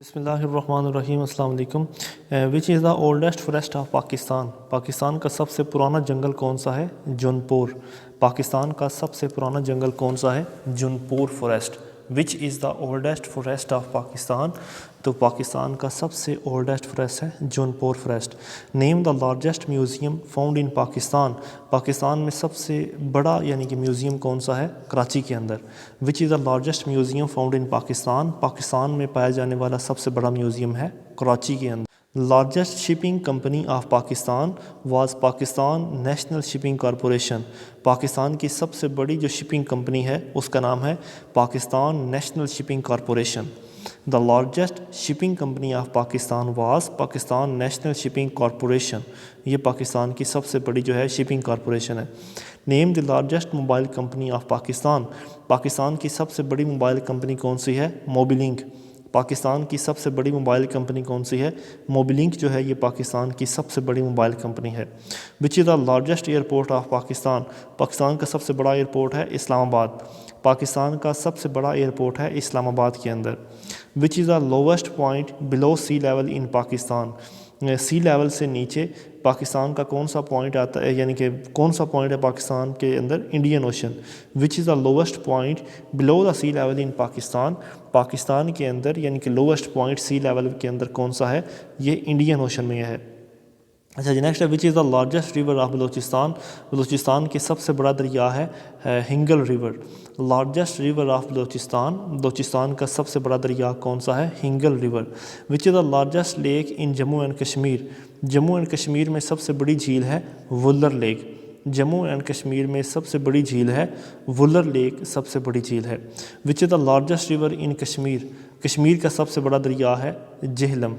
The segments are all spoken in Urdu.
بسم اللہ الرحمن الرحیم. السلام علیکم. Which is the oldest forest of Pakistan? Pakistan کا سب سے پرانا جنگل کون سا ہے؟ جونپور. پاکستان کا سب سے پرانا جنگل کون سا ہے؟ Jaunpur forest. Which is the oldest forest of Pakistan? تو پاکستان کا سب سے اولڈسٹ فوریسٹ ہے Jaunpur forest. Name the largest museum found in Pakistan. Pakistan میں سب سے بڑا یعنی کہ میوزیم کون سا ہے؟ کراچی کے اندر. Which is the largest museum found in Pakistan? Pakistan میں پایا جانے والا سب سے بڑا میوزیم ہے کراچی کے اندر. Largest shipping company of Pakistan was Pakistan National Shipping Corporation. Pakistan کی سب سے بڑی جو شپنگ کمپنی ہے اس کا نام ہے Pakistan National Shipping corporation. The largest shipping company of Pakistan was Pakistan National Shipping corporation. یہ پاکستان کی سب سے بڑی جو ہے شپنگ کارپوریشن ہے. Name the largest mobile company of Pakistan. Pakistan کی سب سے بڑی موبائل کمپنی کون سی ہے؟ موبی لنک. پاکستان کی سب سے بڑی موبائل کمپنی کون سی ہے؟ موبی لنک جو ہے یہ پاکستان کی سب سے بڑی موبائل کمپنی ہے. Which is the largest airport of Pakistan. Pakistan کا سب سے بڑا ایئرپورٹ ہے اسلام آباد. پاکستان کا سب سے بڑا ایئرپورٹ ہے اسلام آباد کے اندر. Which is the lowest point blue C level in Pakistan. C level سے نیچے پاکستان کا کون سا پوائنٹ آتا ہے یعنی کہ کون سا پوائنٹ ہے پاکستان کے اندر؟ Indian Ocean. Which is the lowest point below the sea level in Pakistan. Pakistan کے اندر یعنی کہ لووسٹ پوائنٹ سی لیول کے اندر کون سا ہے؟ یہ انڈین اوشن میں ہے. اچھا جی نیکسٹ ہے which is the largest river of Balochistan. Balochistan کی سب سے بڑا دریا ہے Hingol river. Largest river of Balochistan. Balochistan کا سب سے بڑا دریا کون سا ہے؟ Hingol river. Which is the largest lake in Jammu and Kashmir. Jammu and Kashmir میں سب سے بڑی جھیل ہے وولر لیک. جموں اینڈ کشمیر میں سب سے بڑی جھیل ہے وولر لیک سب سے بڑی جھیل ہے. Which is the largest river ان کشمیر. کشمیر کا سب سے بڑا دریا ہے جہلم.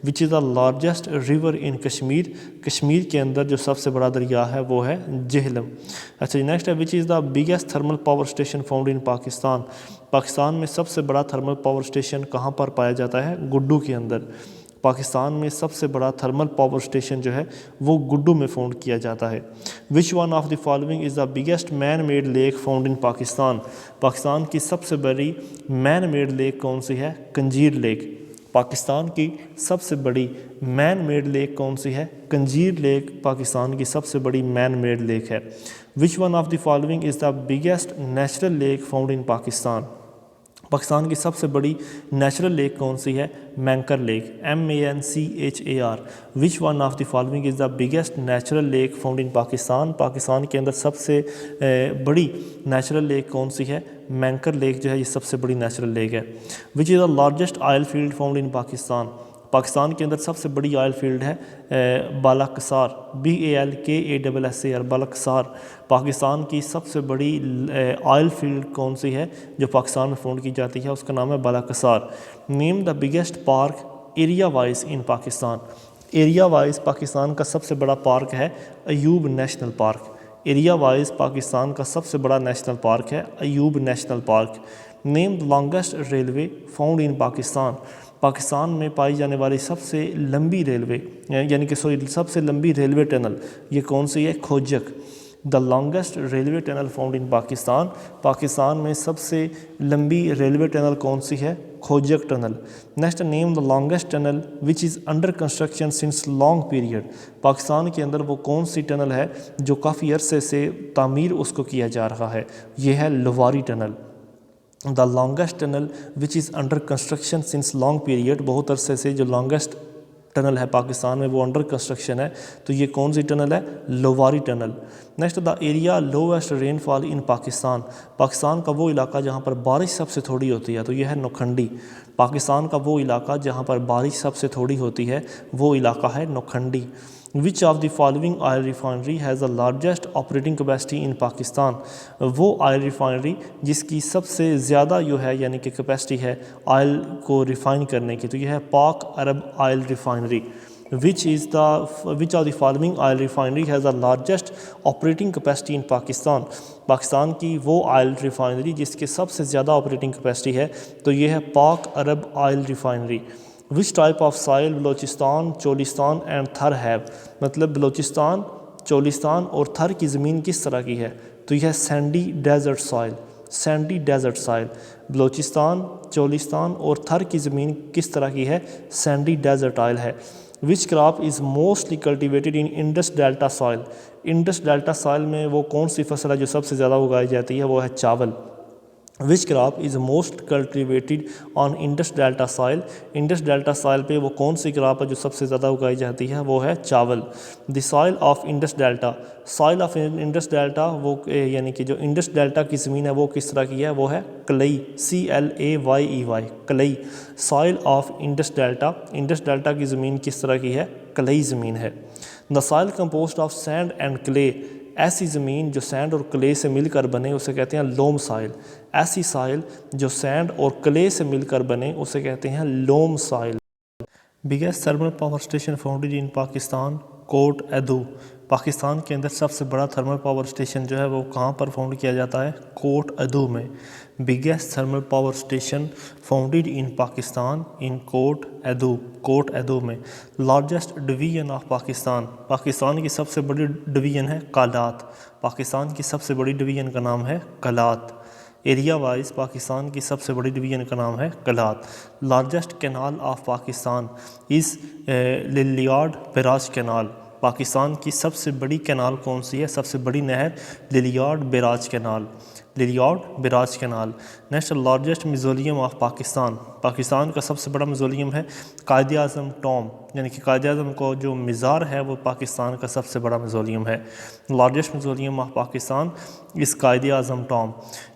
وچ از دا لارجسٹ ریور ان کشمیر. کشمیر کے اندر جو سب سے بڑا دریا ہے وہ ہے جہلم. اچھا جی نیکسٹ ہے which is the biggest thermal power station found in Pakistan. Pakistan میں سب سے بڑا تھرمل پاور اسٹیشن کہاں پر پایا جاتا ہے؟ گڈو کے اندر. پاکستان میں سب سے بڑا تھرمل پاور اسٹیشن جو ہے وہ گڈو میں فاؤنڈ کیا جاتا ہے. Which one of the following is the biggest man made lake found in Pakistan. Pakistan کی سب سے بڑی مین میڈ لیک کون سی ہے؟ کنجیر لیک. پاکستان کی سب سے بڑی مین میڈ لیک کون سی ہے؟ کنجیر لیک پاکستان کی سب سے بڑی مین میڈ لیک ہے. Which one of the following is the biggest natural lake found in Pakistan. Pakistan کی سب سے بڑی نیچرل لیک کون سی ہے؟ Manchar lake. MANCHAR. Which one of the following is the biggest natural lake found in Pakistan. Pakistan کے اندر سب سے بڑی نیچرل لیک کون سی ہے؟ مینکر لیک جو ہے یہ سب سے بڑی نیچرل لیک ہے. Which is the largest oil field found in Pakistan. Pakistan کے اندر سب سے بڑی آئل فیلڈ ہے بالاکسار. BALKASSAR بالاکسار. پاکستان کی سب سے بڑی آئل فیلڈ کون سی ہے جو پاکستان میں فاؤنڈ کی جاتی ہے؟ اس کا نام ہے Balkassar. Name the biggest park area wise in Pakistan. Area wise Pakistan کا سب سے بڑا پارک ہے Ayub National Park. Area wise Pakistan کا سب سے بڑا نیشنل پارک ہے Ayub National Park. Name the longest railway found in Pakistan. Pakistan میں پائی جانے والی سب سے لمبی ریلوے یعنی کہ سب سے لمبی ریلوے ٹنل یہ کون سی ہے؟ Khojak. The longest railway tunnel found in Pakistan. Pakistan میں سب سے لمبی ریلوے ٹنل کون سی ہے؟ Khojak tunnel. Next name the longest tunnel which is under construction since long period. Pakistan کے اندر وہ کون سی ٹنل ہے جو کافی عرصے سے تعمیر اس کو کیا جا رہا ہے؟ یہ ہے Lowari tunnel. The longest tunnel which is under construction since long period. بہت عرصے سے جو لانگسٹ ٹنل ہے پاکستان میں وہ انڈر کنسٹرکشن ہے تو یہ کون سی ٹنل ہے؟ Lowari tunnel. Next the area lowest رین فال ان پاکستان. پاکستان کا وہ علاقہ جہاں پر بارش سب سے تھوڑی ہوتی ہے تو یہ ہے نوکھنڈی. پاکستان کا وہ علاقہ جہاں پر بارش سب سے تھوڑی ہوتی ہے وہ علاقہ ہے Nokkundi. Which of the following oil refinery has the largest operating capacity in Pakistan. وہ آئل ریفائنری جس کی سب سے زیادہ جو ہے یعنی کہ کیپیسٹی ہے آئل کو ریفائن کرنے کی تو یہ ہے Pak Arab oil refinery. Which of the following oil refinery has the largest operating capacity in Pakistan. Pakistan کی وہ آئل ریفائنری جس کے سب سے زیادہ آپریٹنگ کیپیسٹی ہے تو یہ ہے Pak Arab oil refinery. Which type of soil Balochistan Cholistan and Thar have. مطلب بلوچستان چولستان اور تھر کی زمین کس طرح کی ہے تو یہ ہے سینڈی ڈیزرٹ سائل. سینڈی ڈیزرٹ سائل. بلوچستان، چولستان اور تھر کی زمین کس طرح کی ہے؟ سینڈی ڈیزرٹ آئل ہے. Which crop is mostly cultivated in Indus delta soil. Indus delta soil میں وہ کون سی فصل ہے جو سب سے زیادہ اگائی جاتی ہے؟ وہ ہے چاول. Which crop is most cultivated on Indus delta soil. Indus delta soil پہ وہ کون سی کراپ ہے جو سب سے زیادہ اگائی جاتی ہے؟ وہ ہے چاول. دی سائل آف انڈس ڈیلٹا. سائل آف انڈس ڈیلٹا وہ یعنی کہ جو انڈس ڈیلٹا کی زمین ہے وہ کس طرح کی ہے؟ وہ ہے کلئی. CLAYEY کلئی. سائل of Indus delta. Indus delta کی زمین کس طرح کی ہے؟ کلئی زمین ہے. دا سائل composed of send and clay. ایسی زمین جو سینڈ اور کلے سے مل کر بنے اسے کہتے ہیں لوم سائل. ایسی سائل جو سینڈ اور کلے سے مل کر بنے اسے کہتے ہیں loam soil. Biggest thermal power station founded in Pakistan, Kot Addu. Pakistan کے اندر سب سے بڑا تھرمل پاور اسٹیشن جو ہے وہ کہاں پر فاؤنڈ کیا جاتا ہے؟ کوٹ ادو میں. Biggest thermal power station founded in Pakistan in Kot Addu, Kot Addu میں. Largest division of Pakistan. Pakistan کی سب سے بڑی ڈویژن ہے کالات. پاکستان کی سب سے بڑی ڈویژن کا نام ہے کالات. ایریا وائز پاکستان کی سب سے بڑی ڈویژن کا نام ہے Kalat. Largest canal of Pakistan is Lloyd barrage canal. Pakistan کی سب سے بڑی کینال کون سی ہے؟ سب سے بڑی نہر Lloyd barrage canal. Lloyd barrage canal. Next largest mausoleum of Pakistan. Pakistan کا سب سے بڑا میوزولیم ہے قائد اعظم ٹوم، یعنی کہ قائد اعظم کو جو مزار ہے وہ پاکستان کا سب سے بڑا میوزولیم ہے. Largest mausoleum of Pakistan us Quaid Azam Tom.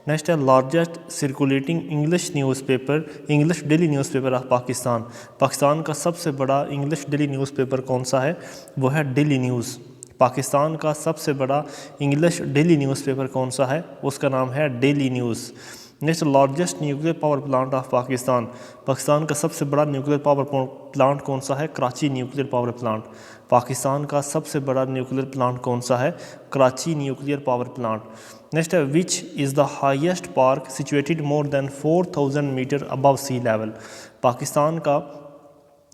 Next ہے largest circulating English news paper, English daily news paper of Pakistan. Pakistan کا سب سے بڑا انگلش ڈیلی نیوز پیپر کون سا ہے؟ وہ ہے ڈیلی نیوز. پاکستان کا سب سے بڑا انگلش ڈیلی نیوز پیپر کون سا ہے؟ اس کا نام ہے daily news. Next largest nuclear power plant of Pakistan. Pakistan کا سب سے بڑا نیوکلیر پاور پلانٹ کون سا ہے؟ Karachi nuclear power plant. Pakistan کا سب سے بڑا نیوکلیر پلانٹ کون سا ہے؟ Karachi nuclear power plant. Next ہے which is the highest park situated more than 4000 metre above sea level. Pakistan کا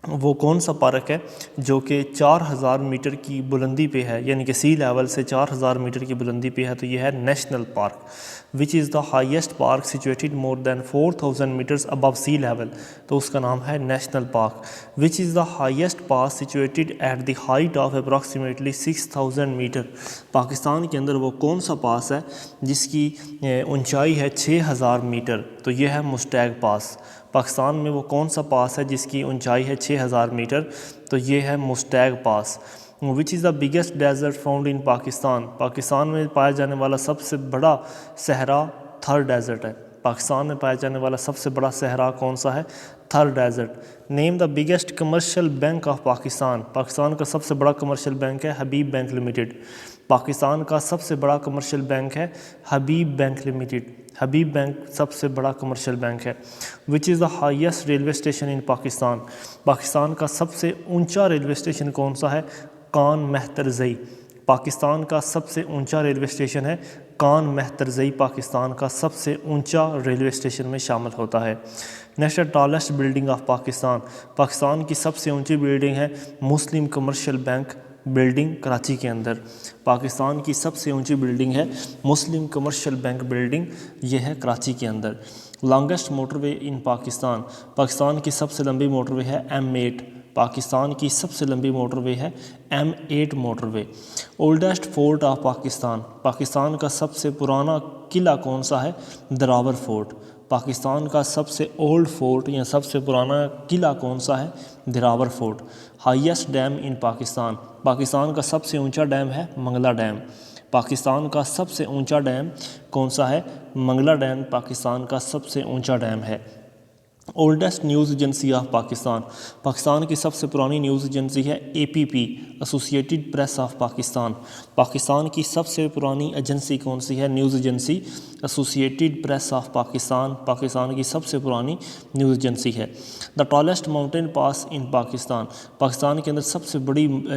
وہ کون سا پارک ہے جو کہ 4000 میٹر کی بلندی پہ ہے، یعنی کہ سی لیول سے 4000 میٹر کی بلندی پہ ہے؟ تو یہ ہے national park. Which is the highest park situated more than 4000 meters above sea level. تو اس کا نام ہے national park. Which is the highest pass situated at the height of approximately 6000 meter. Pakistan کے اندر وہ کون سا پاس ہے جس کی اونچائی ہے 6000 میٹر؟ تو یہ ہے مشتاق پاس. پاکستان میں وہ کون سا پاس ہے جس کی اونچائی ہے 6000 میٹر؟ تو یہ ہے Mushtaq pass. Which is the biggest desert found in Pakistan. Pakistan میں پایا جانے والا سب سے بڑا صحرا تھر ڈیزرٹ ہے. پاکستان میں پایا جانے والا سب سے بڑا صحرا کون سا ہے؟ Thar desert. Name the biggest commercial bank of Pakistan. Pakistan کا سب سے بڑا کمرشل بینک ہے حبیب بینک لمیٹڈ. پاکستان کا سب سے بڑا کمرشل بینک ہے حبیب بینک لمیٹڈ. حبیب بینک سب سے بڑا کمرشل بینک ہے. Which is the highest railway station in Pakistan. Pakistan کا سب سے اونچا ریلوے اسٹیشن کون سا ہے؟ کان مہترزئی. پاکستان کا سب سے اونچا ریلوے اسٹیشن ہے کان مہترزئی. پاکستان کا سب سے اونچا ریلوے اسٹیشن میں شامل ہوتا ہے. Next tallest building of Pakistan. Pakistan کی سب سے اونچی بلڈنگ ہے مسلم کمرشل بینک بلڈنگ کراچی کے اندر. پاکستان کی سب سے اونچی بلڈنگ ہے مسلم کمرشل بینک بلڈنگ، یہ ہے کراچی کے اندر. لانگسٹ موٹر وے ان پاکستان. پاکستان کی سب سے لمبی موٹر وے ہے M8. پاکستان کی سب سے لمبی موٹر وے ہے M8 motorway. Oldest fort of Pakistan. Pakistan کا سب سے پرانا قلعہ کون سا ہے؟ دراور فورٹ. پاکستان کا سب سے اولڈ فورٹ یا سب سے پرانا قلعہ کون سا ہے؟ دراور فورٹ. ہائیسٹ ڈیم ان پاکستان. پاکستان کا سب سے اونچا ڈیم ہے منگلا ڈیم. پاکستان کا سب سے اونچا ڈیم کون سا ہے؟ منگلا ڈیم پاکستان کا سب سے اونچا ڈیم ہے. Oldest news agency of Pakistan. Pakistan کی سب سے پرانی نیوز ایجنسی ہے APP associated press of Pakistan. Pakistan کی سب سے پرانی ایجنسی کون سی ہے؟ News agency associated press of Pakistan. Pakistan کی سب سے پرانی نیوز ایجنسی ہے. دا ٹالسٹ ماؤنٹین پاس ان پاکستان. پاکستان کے اندر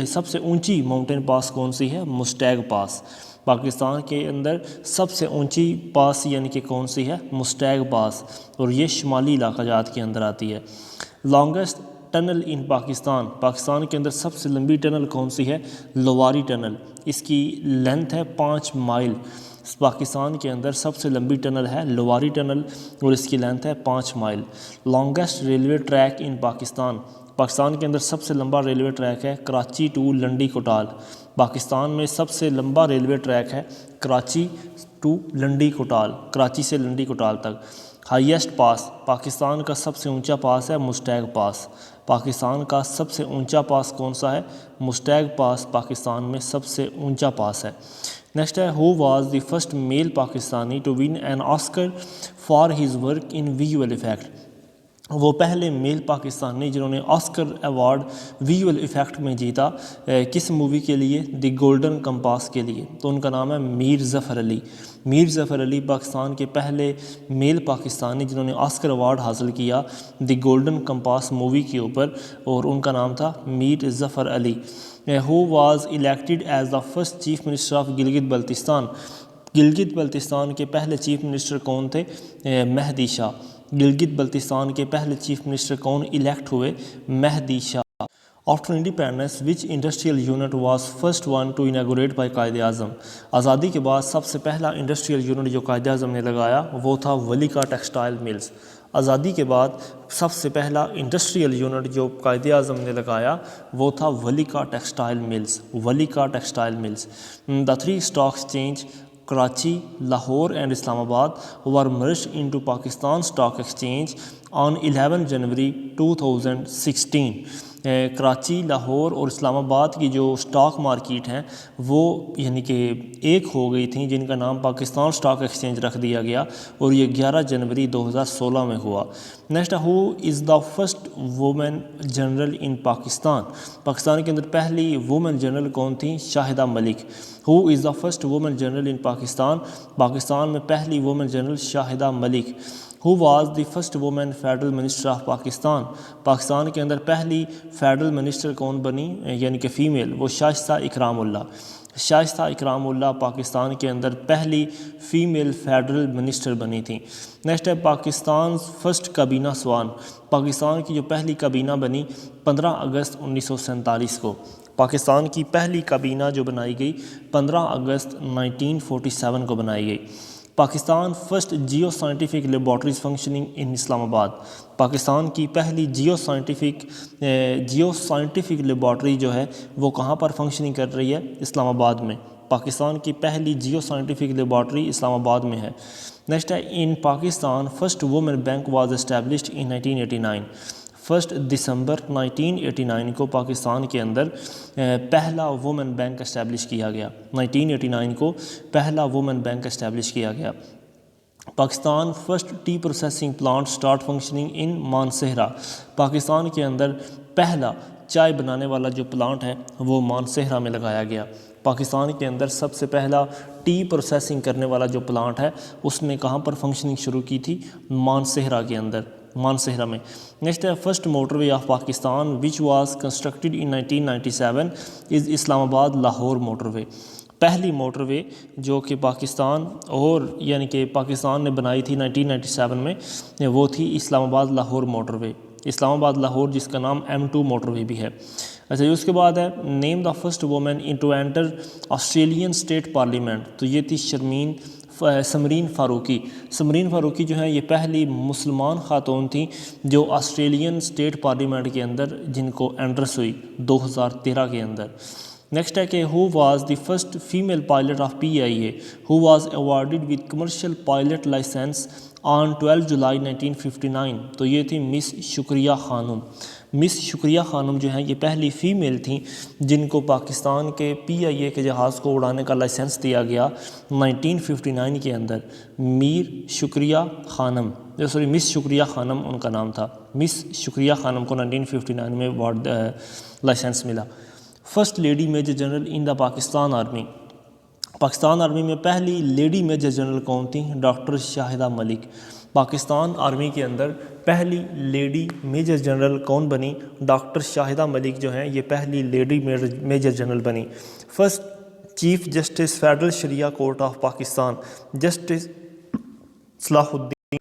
سب سے اونچی ماؤنٹین پاس کون سی ہے؟ مشتاق پاس. پاکستان کے اندر سب سے اونچی پاس یعنی کہ کون سی ہے؟ مشتاق پاس، اور یہ شمالی علاقہ جات کے اندر آتی ہے. Longest tunnel in Pakistan. Pakistan کے اندر سب سے لمبی ٹنل کون سی ہے؟ لواری ٹنل. اس کی لینتھ ہے 5 مائل. پاکستان کے اندر سب سے لمبی ٹنل ہے لواری ٹنل اور اس کی لینتھ ہے 5 مائل. لانگیسٹ ریلوے ٹریک ان پاکستان. پاکستان کے اندر سب سے لمبا ریلوے ٹریک ہے کراچی ٹو لنڈی کوٹال. پاکستان میں سب سے لمبا ریلوے ٹریک ہے کراچی ٹو لنڈی کوٹال، کراچی سے لنڈی کوٹال تک. ہائیسٹ پاس. پاکستان کا سب سے اونچا پاس ہے مشتاق پاس. پاکستان کا سب سے اونچا پاس کون سا ہے؟ مشتاق پاس پاکستان میں سب سے اونچا پاس ہے. نیکسٹ ہے who was the first male Pakistani to won an Oscar for his work in visual effect. وہ پہلے میل پاکستانی جنہوں نے آسکر ایوارڈ ویژول ایفیکٹ میں جیتا کس مووی کے لیے؟ دی گولڈن کمپاس کے لیے. تو ان کا نام ہے میر ظفر علی. میر ظفر علی پاکستان کے پہلے میل پاکستانی جنہوں نے آسکر ایوارڈ حاصل کیا دی گولڈن کمپاس مووی کے اوپر، اور ان کا نام تھا Mir Zafar Ali. He was elected as the first chief minister of Gilgit Baltistan. Gilgit Baltistan کے پہلے چیف منسٹر کون تھے؟ مہدی شاہ. گلگت بلتستان کے پہلے چیف منسٹر کون الیکٹ ہوئے؟ Mehdi Shah. After independence which industrial unit was first one to inaugurate by Quaid Azam. آزادی کے بعد سب سے پہلا انڈسٹریل یونٹ جو قائد اعظم نے لگایا وہ تھا ولیکا ٹیکسٹائل ملز. آزادی کے بعد سب سے پہلا انڈسٹریل یونٹ جو قائد اعظم نے لگایا وہ تھا Valika textile mills. Valika textile mills. The 3 stock exchange Karachi, Lahore and Islamabad were merged into Pakistan Stock Exchange on 11 جنوری 2016. کراچی، لاہور اور اسلام آباد کی جو اسٹاک مارکیٹ ہیں وہ یعنی کہ ایک ہو گئی تھیں، جن کا نام پاکستان اسٹاک ایکسچینج رکھ دیا گیا، اور یہ 11 جنوری 2016 میں ہوا. Next who is the first woman general in Pakistan. Pakistan کے اندر پہلی وومن جنرل کون تھیں؟ Shahida Malik. Who is the first woman general in Pakistan. Pakistan میں پہلی woman general Shahida Malik. Who was the first woman federal minister of Pakistan. Pakistan کے اندر پہلی فیڈرل منسٹر کون بنی یعنی کہ فیمیل؟ وہ شائستہ اکرام اللہ. شائستہ اکرام اللہ پاکستان کے اندر پہلی فیمیل فیڈرل منسٹر بنی تھیں. نیکسٹ ہے پاکستان فرسٹ کابینہ سوان. پاکستان کی جو پہلی کابینہ بنی 15 اگست 1947 کو. پاکستان کی پہلی کابینہ جو بنائی گئی 15 اگست 1947 کو بنائی گئی. Pakistan first geoscientific laboratories functioning in Islamabad. Pakistan کی پہلی جیو سائنٹیفک لیبارٹری جو ہے وہ کہاں پر فنکشننگ کر رہی ہے؟ اسلام آباد میں. پاکستان کی پہلی جیو سائنٹیفک لیبارٹری اسلام آباد میں ہے. نیکسٹ ہے in Pakistan first woman bank was established in 1989. 1 دسمبر 1989 کو پاکستان کے اندر پہلا وومن بینک اسٹیبلش کیا گیا. 1989 کو پہلا وومن بینک اسٹیبلش کیا گیا. Pakistan first tea processing plant start functioning in Mansehra. Pakistan کے اندر پہلا چائے بنانے والا جو پلانٹ ہے وہ مانسہرہ میں لگایا گیا. پاکستان کے اندر سب سے پہلا ٹی پروسیسنگ کرنے والا جو پلانٹ ہے اس نے کہاں پر فنکشننگ شروع کی تھی؟ مانسہرہ کے اندر، مانسہرہ میں. نیکسٹ ہے first motorway of Pakistan which was constructed in 1997 is Islamabad Lahore motor وے. پہلی موٹر وے جو کہ پاکستان اور یعنی کہ پاکستان نے بنائی تھی 1997 میں وہ تھی اسلام آباد لاہور موٹر وے. اسلام آباد لاہور جس کا نام M2 موٹر وے بھی ہے. اچھا اس کے بعد ہے name the first woman into enter Australian state parliament. تو یہ تھی سمرین فاروقی. سمرین فاروقی جو ہیں یہ پہلی مسلمان خاتون تھیں جو آسٹریلین اسٹیٹ پارلیمنٹ کے اندر جن کو انٹرس ہوئی 2013 کے اندر. نیکسٹ ہے کہ who was the first female pilot of PIA who was awarded with commercial pilot licence on 12 July 1959. تو یہ تھی مس شکریہ خانم. مس شکریہ خانم جو ہیں یہ پہلی فیمیل تھیں جن کو پاکستان کے PIA کے جہاز کو اڑانے کا لائسنس دیا گیا 1959 کے اندر. مس شکریہ خانم ان کا نام تھا. مس شکریہ خانم کو 1959 میں لائسنس ملا. فرسٹ لیڈی میجر جنرل ان دا پاکستان آرمی. پاکستان آرمی میں پہلی لیڈی میجر جنرل کون تھیں؟ ڈاکٹر شاہدہ ملک. پاکستان آرمی کے اندر پہلی لیڈی میجر جنرل کون بنی؟ ڈاکٹر شاہدہ ملک جو ہیں یہ پہلی لیڈی میجر جنرل بنی. First chief justice federal Shariah court of Pakistan justice Salah uddin.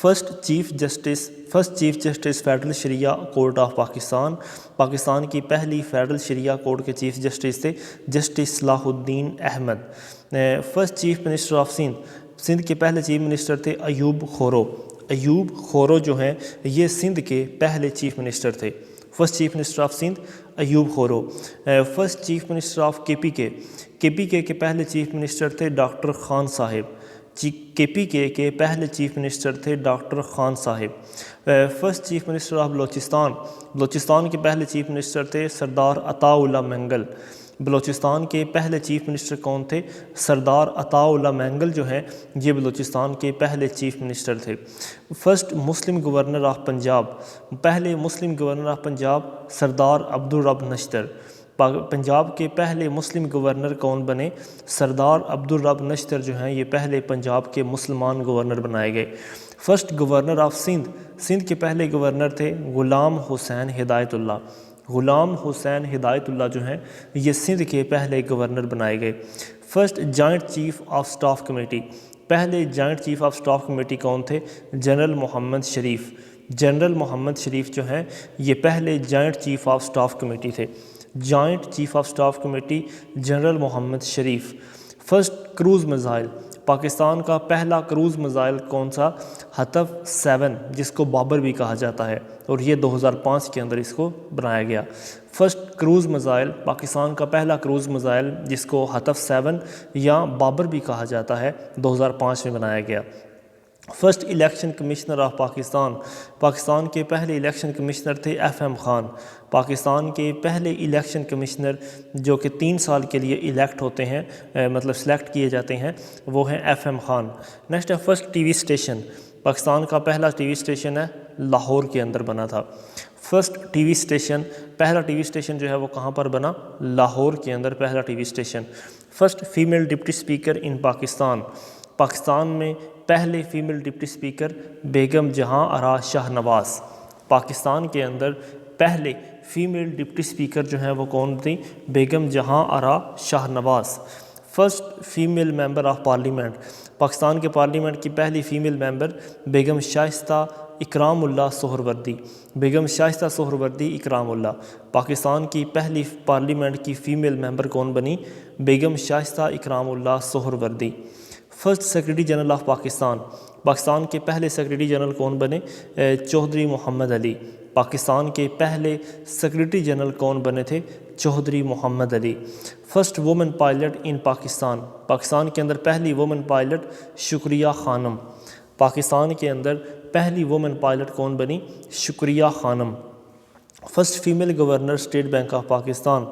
First chief justice federal Shariah court of Pakistan, Pakistan کی پہلی فیڈرل شریعہ کورٹ کے چیف جسٹس تھے justice Salah uddin Ahmed. First chief minister of Sindh کے پہلے چیف منسٹر تھے ایوب خورو جو ہیں یہ سندھ کے پہلے چیف منسٹر تھے۔ First chief minister of Sindh Ayub Khuhro. First chief minister of K P K پہلے چیف منسٹر تھے doctor Khan Sahib, K P K پہلے چیف منسٹر تھے doctor Khan Sahib. First chief minister of Balochistan کے پہلے چیف منسٹر تھے سردار عطاء اللہ مینگل۔ بلوچستان کے پہلے چیف منسٹر کون تھے؟ سردار عطاء اللہ مینگل جو ہیں یہ بلوچستان کے پہلے چیف منسٹر تھے۔ First Muslim governor of Punjab, پہلے مسلم گورنر آف پنجاب سردار عبدالرب نشتر۔ پنجاب کے پہلے مسلم گورنر کون بنے؟ سردار عبدالرب نشتر جو ہیں یہ پہلے پنجاب کے مسلمان گورنر بنائے گئے۔ فرسٹ گورنر آف سندھ کے پہلے گورنر تھے غلام حسین ہدایت اللہ جو ہیں یہ سندھ کے پہلے گورنر بنائے گئے۔ First joint chief of staff committee, پہلے joint chief of staff committee کون تھے؟ جنرل محمد شریف جو ہیں یہ پہلے joint chief of staff committee تھے۔ Joint chief of staff committee general Muhammad Sharif. First cruise missile, Pakistan کا پہلا کروز میزائل کون سا؟ ہتف 7 جس کو بابر بھی کہا جاتا ہے اور یہ 2005 کے اندر اس کو بنایا گیا۔ فرسٹ کروز میزائل، پاکستان کا پہلا کروز میزائل جس کو ہتف 7 یا بابر بھی کہا جاتا ہے 2005 میں بنایا گیا۔ First election commissioner of Pakistan کے پہلے الیکشن کمشنر تھے ایف ایم خان۔ پاکستان کے پہلے الیکشن کمشنر جو کہ 3 سال کے لیے الیکٹ ہوتے ہیں سلیکٹ کیے جاتے ہیں وہ ہیں ایف ایم خان۔ نیکسٹ ہے first T V station, Pakistan کا پہلا ٹی وی اسٹیشن ہے لاہور کے اندر بنا تھا۔ فرسٹ ٹی وی اسٹیشن، پہلا ٹی وی اسٹیشن جو ہے وہ کہاں پر بنا؟ لاہور کے اندر پہلا T V station. First female deputy speaker in Pakistan میں پہلے فیمیل ڈپٹی اسپیکر بیگم جہاں آرا شاہ نواز۔ پاکستان کے اندر پہلے فیمیل ڈپٹی اسپیکر جو ہیں وہ کون تھیں؟ Begum Jahan Ara Shah Nawaz. First female member of parliament, Pakistan کے پارلیمنٹ کی پہلی فیمیل ممبر بیگم شائستہ اکرام اللہ سہروردی اکرام اللہ۔ پاکستان کی پہلی پارلیمنٹ کی فیمیل ممبر کون بنی؟ Begum Shaista Ikram Ullah Suhrawardy. First secretary general of Pakistan کے پہلے سیکرٹری جنرل کون بنے؟ چودھری محمد علی۔ پاکستان کے پہلے سیکرٹری جنرل کون بنے تھے؟ چودھری محمد علی۔ فرسٹ وومن پائلٹ ان پاکستان کے اندر پہلی وومن پائلٹ شکریہ خانم۔ پاکستان کے اندر پہلی وومن پائلٹ کون بنی؟ شکریہ خانم۔ First female governor state bank of Pakistan,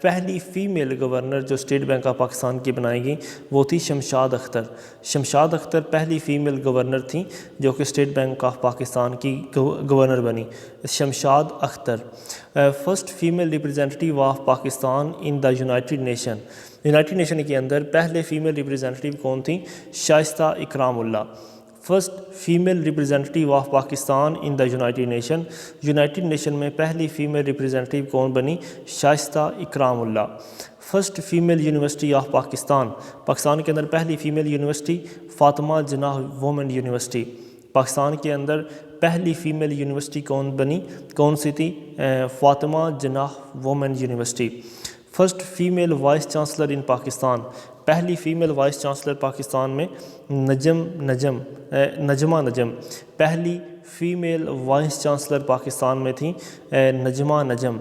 پہلی فیمیل گورنر جو اسٹیٹ بینک آف پاکستان کی بنائی گئی وہ تھی شمشاد اختر پہلی فیمیل گورنر تھیں جو کہ اسٹیٹ بینک آف پاکستان کی گورنر بنی، Shamshad Akhtar. First female representative of Pakistan in the united nation کے اندر پہلے فیمیل ریپرزینٹیو کون تھیں؟ Shaista Ikram Ullah. First female representative of Pakistan in the united nation میں پہلی فیمیل ریپرزینٹیو کون بنی؟ Shaista Ikram Ullah. First female university of Pakistan کے اندر پہلی female university Fatima Jinnah women university. Pakistan کے اندر پہلی فیمیل یونیورسٹی کون سی تھی؟ Fatima Jinnah women university. First female vice chancellor ان پاکستان، پہلی فیمیل وائس چانسلر پاکستان میں نجمہ نجم، پہلی فیمیل وائس چانسلر پاکستان میں تھیں Najma Najam.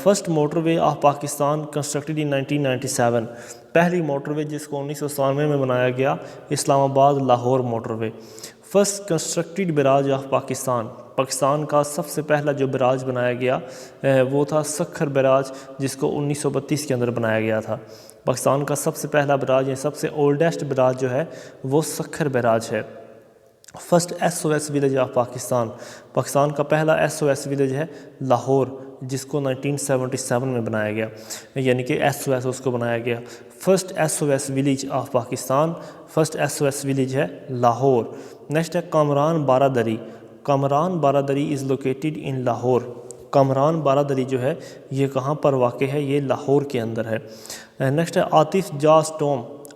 First motorway of Pakistan constructed in 1997، پہلی موٹر وے جس کو 1997 میں بنایا گیا Islamabad Lahore motorway. First constructed barrage of Pakistan کا سب سے پہلا جو براج بنایا گیا وہ تھا سکھر براج جس کو 1932 کے اندر بنایا گیا تھا۔ پاکستان کا سب سے پہلا براج سب سے اولڈسٹ براج جو ہے وہ سکھر براج ہے۔ First S O S village of Pakistan کا پہلا ایس او ایس ولیج ہے لاہور جس کو 1977 میں بنایا گیا، یعنی کہ ایس او ایس اس کو بنایا گیا۔ First S O S village of Pakistan, first S O S village ہے لاہور۔ نیکسٹ ہے Kamran Baradari is located in Lahore. Kamran Baradari جو ہے یہ کہاں پر واقع ہے؟ یہ لاہور کے اندر ہے۔ نیکسٹ ہے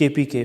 KPK।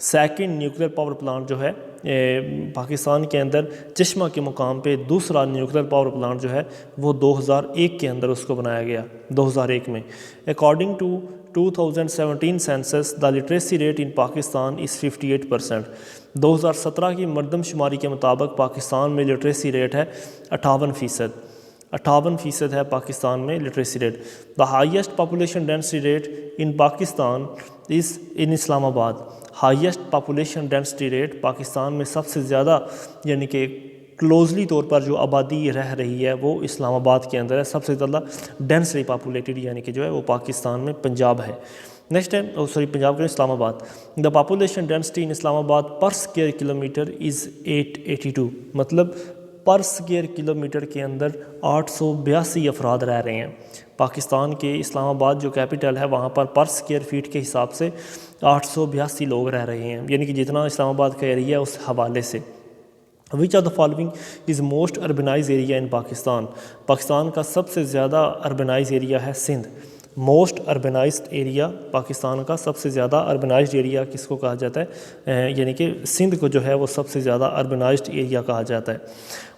Second nuclear power plant جو ہے پاکستان کے اندر چشمہ کے مقام پہ دوسرا نیوکلیر پاور پلانٹ جو ہے وہ 2001 کے اندر اس کو بنایا گیا، 2001 میں۔ According to 2017 census the literacy rate in Pakistan is 58%۔ 2017 کی مردم شماری کے مطابق پاکستان میں لٹریسی ریٹ ہے 58%، 58% ہے پاکستان میں literacy rate. The highest population density rate in Pakistan is in Islamabad. Highest population density rate Pakistan میں سب سے زیادہ یعنی کہ کلوزلی طور پر جو آبادی رہ رہی ہے وہ اسلام آباد کے اندر ہے، سب سے زیادہ ڈینسلی پاپولیٹڈ یعنی کہ جو ہے وہ پاکستان میں پنجاب ہے۔ نیکسٹ ہے پنجاب کے اسلام آباد۔ دا پاپولیشن ڈینسٹی ان اسلام آباد پر اسکوائر کلومیٹر از 882، مطلب پر اسکوائر کلومیٹر کے اندر 882 افراد رہ رہے ہیں۔ پاکستان کے اسلام آباد جو کیپٹل ہے وہاں پر اسکوائر فیٹ کے حساب سے 882 لوگ رہ رہے ہیں، یعنی کہ جتنا اسلام آباد کا ایریا ہے اس حوالے سے۔ Which of the following is most urbanize area in Pakistan? Pakistan کا سب سے زیادہ اربنائز ایریا ہے Sindh. Most urbanized area Pakistan کا سب سے زیادہ اربنائزڈ ایریا کس کو کہا جاتا ہے؟ یعنی کہ سندھ کو جو ہے وہ سب سے زیادہ اربنائزڈ ایریا کہا جاتا ہے۔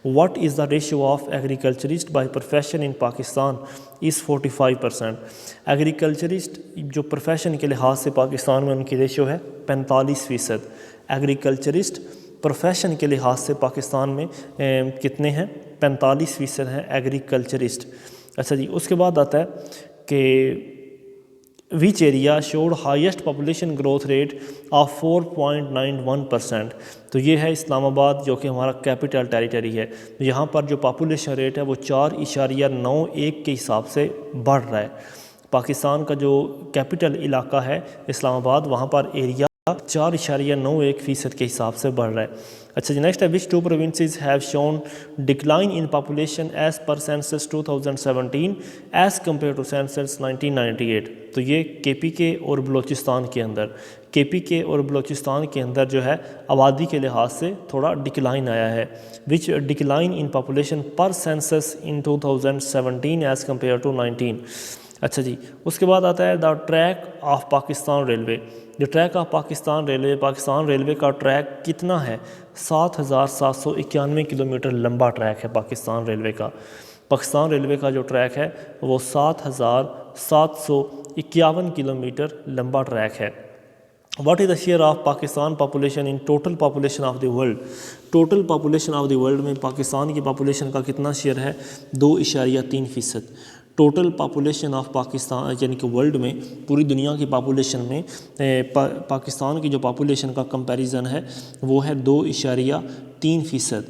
What is the ratio of agriculturist by profession in Pakistan? Is 45%۔ Agriculturist جو پروفیشن کے لحاظ سے پاکستان میں ان کی ریشیو ہے 45%۔ ایگریکلچرسٹ پروفیشن کے لحاظ سے پاکستان میں کتنے ہیں؟ 45% ہیں ایگریکلچرسٹ۔ اچھا جی، اس کے بعد آتا ہے کہ وچ area should highest population growth rate of 4.91%؟ تو یہ ہے اسلام آباد جو کہ ہمارا کیپٹل ٹیریٹری ہے۔ یہاں پر جو پاپولیشن ریٹ ہے وہ 4.91 کے حساب سے بڑھ رہا ہے۔ پاکستان کا جو کیپٹل علاقہ ہے اسلام آباد، وہاں پر ایریا 4.91% کے حساب سے بڑھ رہا ہے۔ اچھا جی، نیکسٹ ہے which two provinces have shown decline in population as per census 2017 as compare to census 1998؟ تو یہ کے پی کے اور بلوچستان کے اندر، کے پی کے اور بلوچستان کے اندر جو ہے آبادی کے لحاظ سے تھوڑا ڈکلائن آیا ہے۔ Which decline in population per census in 2017 as compare to 19۔ اچھا جی، اس کے بعد آتا ہے the track of Pakistan railway. جو track of Pakistan railway, Pakistan railway کا ٹریک کتنا ہے؟ 7791 کلومیٹر لمبا ٹریک ہے پاکستان ریلوے کا۔ پاکستان ریلوے کا جو ٹریک ہے وہ 7791 کلومیٹر لمبا ٹریک ہے۔ What is the share of Pakistan population in total population of the world? Total population of the world میں پاکستان کی پاپولیشن کا کتنا شیئر ہے؟ 2.3%۔ ٹوٹل پاپولیشن آف پاکستان یعنی کہ ورلڈ میں، پوری دنیا کی پاپولیشن میں پاکستان کی جو پاپولیشن کا کمپیریزن ہے وہ ہے 2.3%،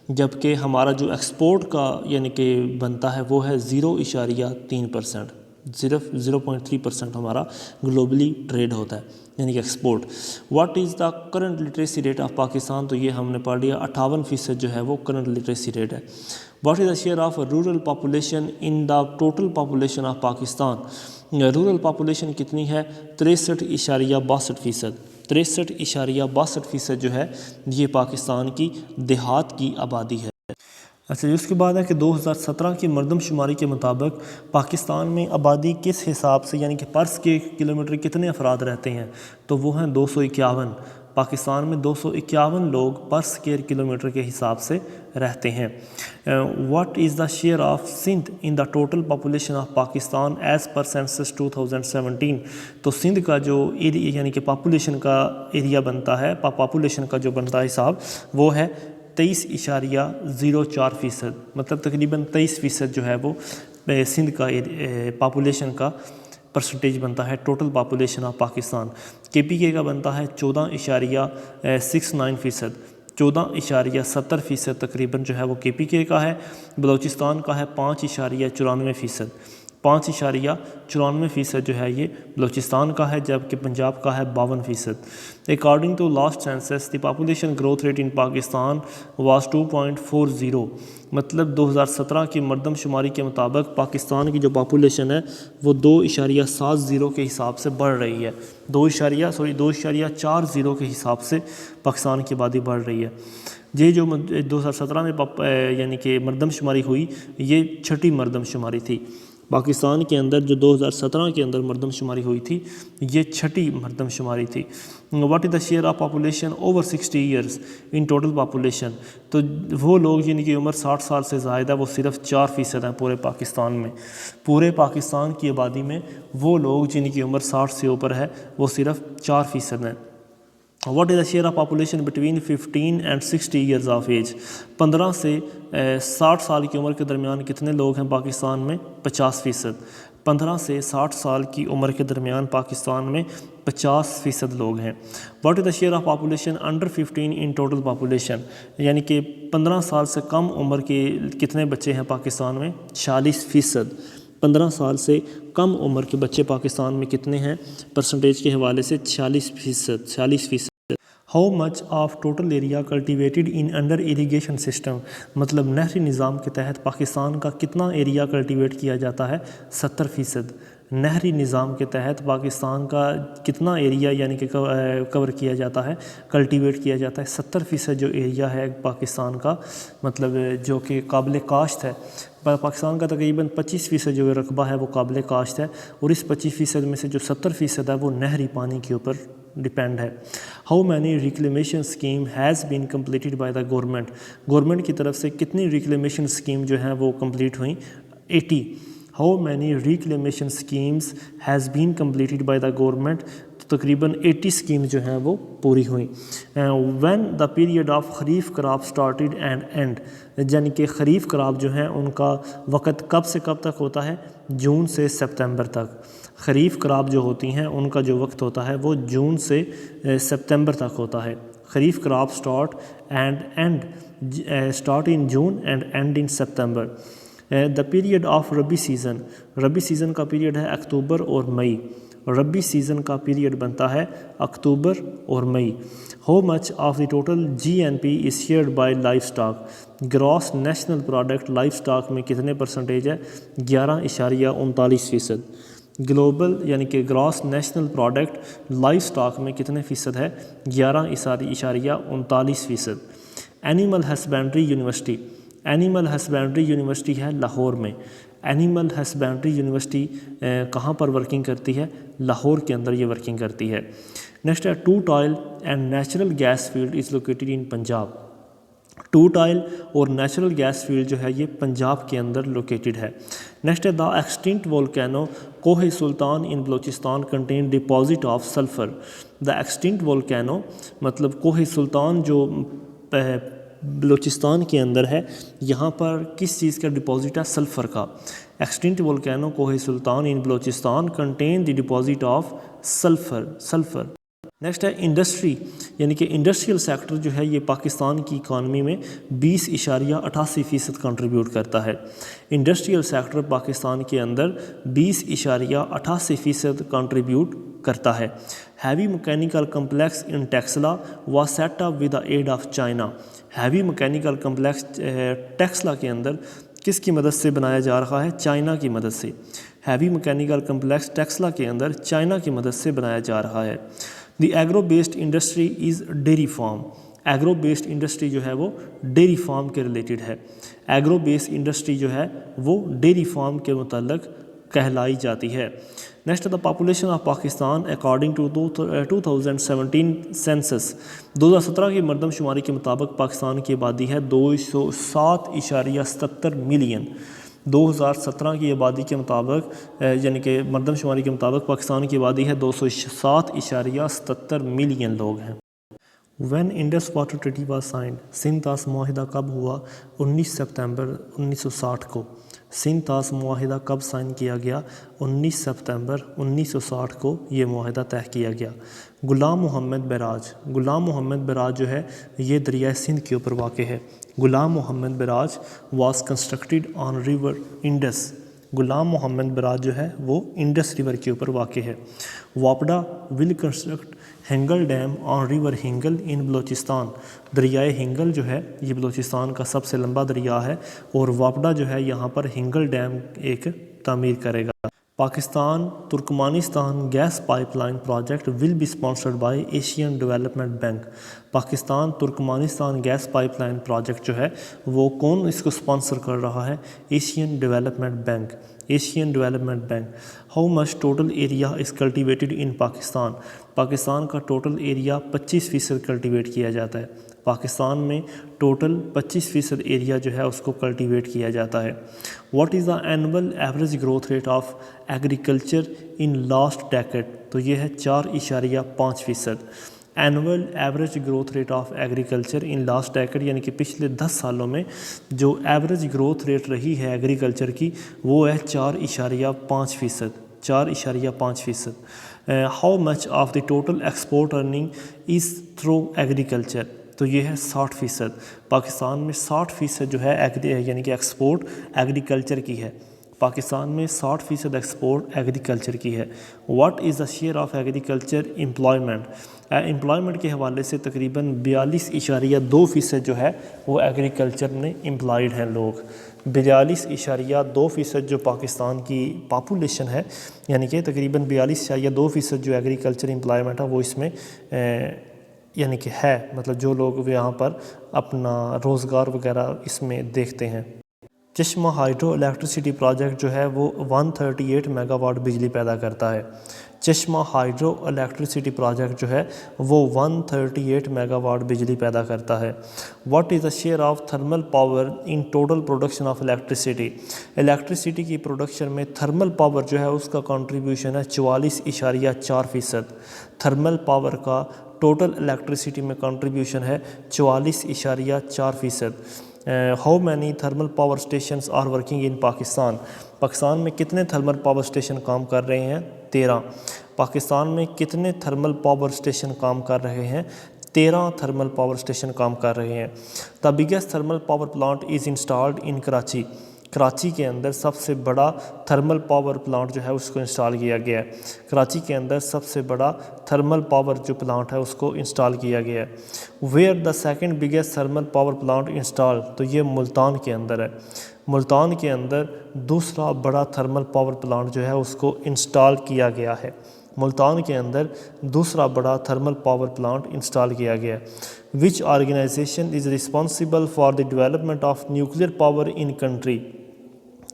جبکہ ہمارا جو ایکسپورٹ کا یعنی کہ بنتا ہے وہ ہے 0.3%۔ صرف 0.3% ہمارا گلوبلی ٹریڈ ہوتا ہے یعنی کہ export. What is the current literacy rate of Pakistan? تو یہ ہم نے پڑھ لیا 58% جو ہے وہ کرنٹ لٹریسی ریٹ ہے۔ What is the share of rural population in the total population of Pakistan? Rural population کتنی ہے؟ 63.62%۔ 63.62% جو ہے یہ پاکستان کی دیہات کی آبادی ہے۔ اچھا جی، اس کے بعد ہے کہ 2017 کی مردم شماری کے مطابق پاکستان میں آبادی کس حساب سے یعنی کہ پر اسکوائر کلومیٹر کتنے افراد رہتے ہیں؟ تو وہ ہیں 251۔ پاکستان میں 251 لوگ پر اسکوائر کلومیٹر کے حساب سے رہتے ہیں۔ What is the share of Sindh in the total population of Pakistan as per census 2017؟ تو سندھ کا جو ایریا یعنی کہ پاپولیشن کا ایریا بنتا ہے، پاپولیشن کا جو بنتا ہے حساب وہ ہے 23.04%، مطلب تقریباً 23% جو ہے وہ سندھ کا پاپولیشن کا پرسنٹیج بنتا ہے ٹوٹل پاپولیشن آف پاکستان۔ کے پی کے کا بنتا ہے 14.69%، 14.70% تقریباً جو ہے وہ کے پی کے کا ہے۔ بلوچستان کا ہے 5.94%، 5.94% جو ہے یہ بلوچستان کا ہے، جبکہ پنجاب کا ہے 52%۔ According to last census the population growth rate in Pakistan was 2.40، مطلب 2017 کی مردم شماری کے مطابق پاکستان کی جو پاپولیشن ہے وہ 2.70 کے حساب سے بڑھ رہی ہے، 2.40 کے حساب سے پاکستان کی آبادی بڑھ رہی ہے۔ یہ جو 2017 میں یعنی کہ مردم شماری ہوئی، یہ چھٹی مردم شماری تھی۔ پاکستان کے اندر جو 2017 کے اندر مردم شماری ہوئی تھی یہ 6ٹھی مردم شماری تھی۔ What is the share of population over 60 years in total population? تو وہ لوگ جن کی عمر 60 سال سے زائد ہے وہ صرف 4% ہیں پورے پاکستان میں۔ پورے پاکستان کی آبادی میں وہ لوگ جن کی عمر 60 سے اوپر ہے وہ صرف 4% ہیں۔ What is the share of population between 15 and 60 years of age? 15 سے 60 سال کی عمر کے درمیان کتنے لوگ ہیں پاکستان میں؟ 50%۔ 15 سے 60 سال کی عمر کے درمیان پاکستان میں 50% لوگ ہیں۔ What is the share of population under 15 in total population? یعنی کہ 15 سال سے کم عمر کے کتنے بچے ہیں پاکستان میں؟ 46%۔ 15 سال سے کم عمر کے بچے پاکستان میں کتنے ہیں پرسنٹیج کے حوالے سے؟ 46%۔ How much of total area cultivated in under irrigation system? مطلب نہری نظام کے تحت پاکستان کا کتنا ایریا کلٹیویٹ کیا جاتا ہے؟ 70%۔ نہری نظام کے تحت پاکستان کا کتنا ایریا یعنی کہ کور کیا جاتا ہے، کلٹیویٹ کیا جاتا ہے؟ 70% جو ایریا ہے پاکستان کا مطلب جو کہ قابل کاشت ہے۔ پاکستان کا تقریباً 25% جو رقبہ ہے وہ قابل کاشت ہے، اور اس 25% میں سے جو 70% ہے وہ نہری پانی کے اوپر ڈیپینڈ ہے۔ How many reclamation scheme has been completed by the government? Government کی طرف سے کتنی ریکلیمیشن اسکیم جو ہیں وہ کمپلیٹ ہوئیں؟ 80۔ How many reclamation schemes has been completed by the government? تو تقریباً 80 اسکیم جو ہیں وہ پوری ہوئیں۔ When the period of kharif crop started and end? یعنی کہ خریف کراپ جو ہیں ان کا وقت کب سے کب تک ہوتا ہے؟ جون سے سپتمبر تک۔ خریف کراپ جو ہوتی ہیں ان کا جو وقت ہوتا ہے وہ جون سے سپتمبر تک ہوتا ہے۔ Kharif crop start in June and end in September. The period of rabi season? ربی سیزن کا پیریڈ ہے اکتوبر اور مئی۔ ربی سیزن کا پیریڈ بنتا ہے اکتوبر اور مئی۔ How much of the total GNP is shared by livestock? Gross national product livestock میں کتنے پرسنٹیج ہے؟ 11.39%۔ گلوبل یعنی کہ gross national product livestock میں کتنے فیصد ہے؟ 11.39%۔ Animal husbandry university? Animal husbandry university ہے لاہور میں۔ اینیمل ہسبینڈری یونیورسٹی کہاں پر ورکنگ کرتی ہے؟ لاہور کے اندر یہ ورکنگ کرتی ہے۔ نیکسٹ ہے Toot oil and natural gas field is located in Punjab? Toot oil اور نیچرل گیس فیلڈ جو ہے یہ پنجاب کے اندر لوکیٹڈ ہے۔ نیکسٹ ہے دا extinct volcano Koh Sultan in Balochistan contain deposit of sulphur? The extinct volcano مطلب کوہ سلطان جو بلوچستان کے اندر ہے یہاں پر کس چیز کا ڈپازٹ ہے؟ سلفر کا۔ Extinct volcano Koh Sultan in Balochistan contain the deposit of sulphur. Next ہے انڈسٹری یعنی کہ انڈسٹریل سیکٹر جو ہے یہ پاکستان کی اکانومی میں 20.88% کنٹریبیوٹ کرتا ہے۔ انڈسٹریل سیکٹر پاکستان کے اندر 20.88% کنٹریبیوٹ کرتا ہے۔ Heavy mechanical complex in Taxila was set up with the aid of China? Heavy mechanical complex Taxila کے اندر کس کی مدد سے بنایا جا رہا ہے؟ چائنا کی مدد سے۔ ہیوی مکینیکل کمپلیکس ٹیکسلا کے اندر چائنا کی مدد سے بنایا جا رہا ہے۔ The agro based industry is dairy farm? Agro based industry جو ہے وہ ڈیری فارم کے ریلیٹڈ ہے۔ ایگرو بیسڈ انڈسٹری جو ہے وہ ڈیری فارم کے متعلق کہلائی جاتی ہے۔ Next the population of Pakistan according to 2017 census? 2017 کی مردم شماری کے مطابق پاکستان کی آبادی ہے 207.77 ملین۔ 2017 کی آبادی کے مطابق یعنی کہ مردم شماری کے مطابق پاکستان کی آبادی ہے 207.77 ملین لوگ ہیں۔ When Indus water treaty was signed? Sindh طاس معاہدہ کب ہوا؟ 19 سپتمبر 1960 کو۔ سندھ طاس معاہدہ کب سائن کیا گیا؟ 19 سپتمبر 1960 کو یہ معاہدہ طے کیا گیا۔ غلام محمد بیراج؟ غلام محمد بیراج جو ہے یہ دریائے سندھ کے اوپر واقع ہے۔ Ghulam Muhammad barrage was constructed on river Indus? Ghulam Muhammad barrage جو ہے وہ انڈس ریور کے اوپر واقع ہے۔ واپڈا ول کنسٹرکٹ ہنگل ڈیم آن ریور ہنگل ان بلوچستان؟ دریائے ہنگل جو ہے یہ بلوچستان کا سب سے لمبا دریا ہے اور واپڈا جو ہے یہاں پر ہنگل ڈیم ایک تعمیر کرے گا۔ Pakistan Turkmenistan gas pipeline project will be sponsored by Asian development bank? Pakistan Turkmenistan gas pipeline project جو ہے وہ کون اس کو اسپانسر کر رہا ہے؟ Asian development bank, Asian development bank. How much total area is cultivated in Pakistan? Pakistan کا ٹوٹل ایریا 25% کلٹیویٹ کیا جاتا ہے، پاکستان میں ٹوٹل 25% ایریا جو ہے اس کو کلٹیویٹ کیا جاتا ہے۔ What is the annual average growth rate of agriculture in last decade? تو یہ ہے 4.5%۔ Annual average growth rate of agriculture in last decade یعنی کہ پچھلے 10 سالوں میں جو ایوریج گروتھ ریٹ رہی ہے ایگریکلچر کی وہ ہے 4.5%، 4.5%۔ How much of the total export earning is through agriculture? تو یہ ہے 60%۔ پاکستان میں 60% جو ہے یعنی کہ ایکسپورٹ ایگریکلچر کی ہے، پاکستان میں 60% ایکسپورٹ ایگریکلچر کی ہے۔ What is the share of agriculture employment? Employment کے حوالے سے تقریباً 42.2% جو ہے وہ ایگریکلچر میں امپلائڈ ہیں لوگ، 42.2% جو پاکستان کی پاپولیشن ہے یعنی کہ تقریباً 42.2% جو ایگریکلچر امپلائمنٹ ہے وہ اس میں یعنی کہ ہے، مطلب جو لوگ یہاں پر اپنا روزگار وغیرہ اس میں دیکھتے ہیں۔ چشمہ ہائیڈرو الیکٹریسٹی پروجیکٹ جو ہے وہ 138 میگا واٹ بجلی پیدا کرتا ہے، چشمہ ہائیڈرو الیکٹریسٹی پروجیکٹ جو ہے وہ 138 میگا واٹ بجلی پیدا کرتا ہے۔ What is the share of thermal power in total production of electricity? Electricity کی پروڈکشن میں تھرمل پاور جو ہے اس کا کنٹریبیوشن ہے 44.4%، تھرمل پاور کا ٹوٹل الیکٹریسٹی میں کنٹریبیوشن ہے 44.4%۔ How many thermal power stations are working in Pakistan? Pakistan میں کتنے تھرمل پاور اسٹیشن کام کر رہے ہیں؟ 13۔ پاکستان میں کتنے تھرمل پاور اسٹیشن کام کر رہے ہیں؟ 13 تھرمل پاور اسٹیشن کام کر رہے ہیں۔ The biggest thermal power plant is installed in Karachi? Karachi کے اندر سب سے بڑا تھرمل پاور پلانٹ جو ہے اس کو انسٹال کیا گیا ہے، کراچی کے اندر سب سے بڑا تھرمل پاور جو پلانٹ ہے اس کو انسٹال کیا گیا ہے۔ Where the second biggest thermal power plant install? تو یہ ملتان کے اندر ہے، ملتان کے اندر دوسرا بڑا تھرمل پاور پلانٹ جو ہے اس کو انسٹال کیا گیا ہے، ملتان کے اندر دوسرا بڑا تھرمل پاور پلانٹ انسٹال کیا گیا ہے۔ Which organization is responsible for the development of nuclear power in country?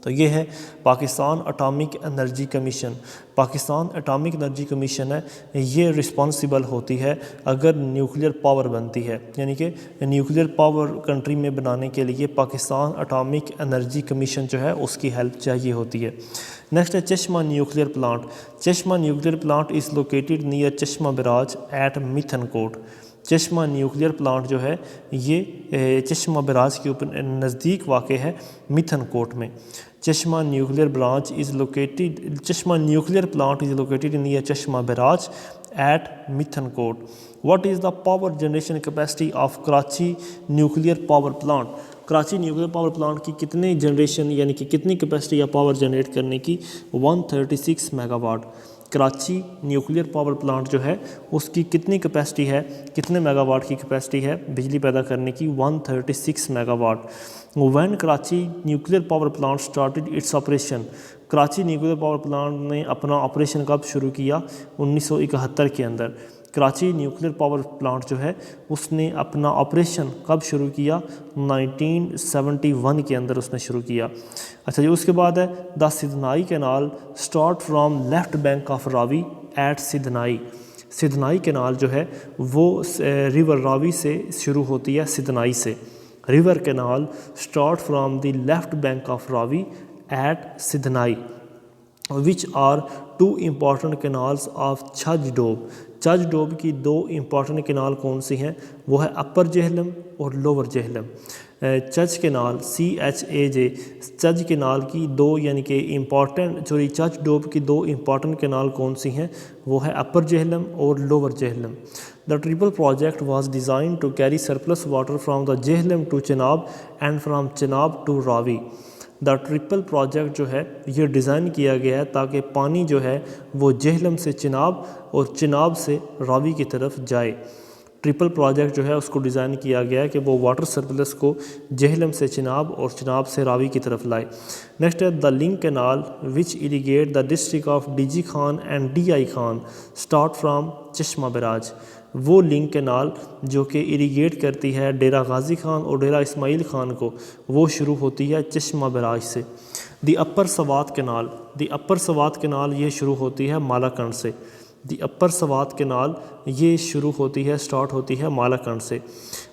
تو یہ ہے Pakistan atomic energy commission, Pakistan atomic energy commission ہے، یہ رسپانسبل ہوتی ہے اگر نیوکلیئر پاور بنتی ہے، یعنی کہ نیوکلیئر پاور کنٹری میں بنانے کے لیے پاکستان اٹامک انرجی کمیشن جو ہے اس کی ہیلپ چاہیے ہوتی ہے۔ نیکسٹ ہے Chashma nuclear plant, Chashma nuclear plant is located near Chashma barrage at Mithan کوٹ۔ چشمہ نیوکلیئر پلانٹ جو ہے یہ چشمہ براج کے اوپر نزدیک واقع ہے میتھن کوٹ میں۔ Chashma nuclear plant is located near Chashma barrage at Mithan Kot. What is the power generation capacity of Karachi nuclear power plant? Karachi nuclear power plant کی کتنی جنریشن یعنی کہ کتنی کیپیسٹی یا پاور جنریٹ کرنے کی؟ 136 megawatt. Karachi nuclear power plant جو ہے اس کی کتنی کیپیسٹی ہے، کتنے میگا واٹ کی کیپیسٹی ہے بجلی پیدا کرنے کی؟ 136 megawatt. When Karachi nuclear power plant started its operation? Karachi nuclear power plant نے اپنا آپریشن کب شروع کیا؟ 1971 کے اندر۔ کراچی نیوکلیئر پاور پلانٹ جو ہے اس نے اپنا آپریشن کب شروع کیا؟ 1971 کے اندر اس نے شروع کیا۔ اچھا جی، اس کے بعد ہے the Sidhnai canal start from left bank of Ravi at Sidhnai. Sidhnai canal جو ہے وہ ریور راوی سے شروع ہوتی ہے، سدنائی سے۔ River canal start from the left bank of Ravi at Sidhnai. Which are 2 important canals of Chaj Doab? Chaj ڈوب کی 2 امپورٹنٹ کینال کون سی ہیں؟ وہ ہے اپر جہلم اور lower Jhelum. Chaj canal CHAJ، Chaj canal کی 2 یعنی کہ چھج ڈوب کی 2 امپورٹنٹ کینال کون سی ہیں؟ وہ ہے اپر جہلم اور lower Jhelum. The triple project was designed to carry surplus water from the Jhelum to Chenab and from Chenab to Ravi. The triple project جو ہے یہ ڈیزائن کیا گیا ہے تاکہ پانی جو ہے وہ جہلم سے چناب اور چناب سے راوی کی طرف جائے۔ ٹرپل پروجیکٹ جو ہے اس کو ڈیزائن کیا گیا ہے کہ وہ واٹر سرپلس کو جہلم سے چناب اور چناب سے راوی کی طرف لائے۔ نیکسٹ ہے the link canal which irrigate the district of D G Khan and D I Khan start from Chashma barrage. وہ لنک کینال جو کہ اریگیٹ کرتی ہے ڈیرہ غازی خان اور ڈیرہ اسماعیل خان کو، وہ شروع ہوتی ہے چشمہ براج سے۔ دی اپر سوات کینال، دی اپر سوات کینال یہ شروع ہوتی ہے مالاکنڈ سے۔ دی اپر سوات کینال یہ شروع ہوتی ہے، سٹارٹ ہوتی ہے مالاکنڈ سے۔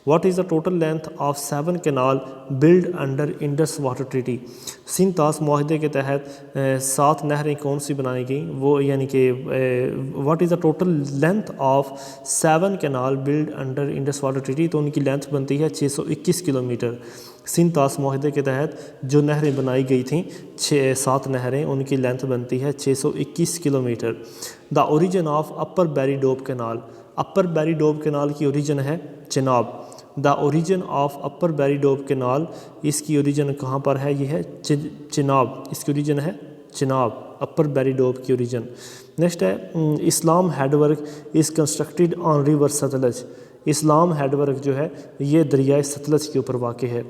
What is the total length of 7 canal build under Indus water treaty? Sindh طاس معاہدے کے تحت 7 نہریں کون سی بنائی گئیں؟ وہ یعنی کہ what is the total length of 7 canal build under Indus water treaty? تو ان کی لینتھ بنتی ہے 621 کلومیٹر۔ سندھ طاس معاہدے کے تحت جو نہریں بنائی گئی تھیں 7 نہریں، ان کی لینتھ بنتی ہے 621 کلومیٹر۔ دا اوریجن آف اپر بیری ڈوب کینال، اپر بیری ڈوب کینال کی اوریجن ہے چناب۔ دا اوریجن آف اپر بیری ڈوب کینال، اس کی اوریجن کہاں پر ہے؟ یہ ہے چناب، اس کی اوریجن ہے چناب، اپر بیری ڈوب کی اوریجن۔ نیکسٹ ہے اسلام head work is constructed on river Sutlej. Islam head work جو ہے یہ دریائے ستلج کے اوپر واقع ہے۔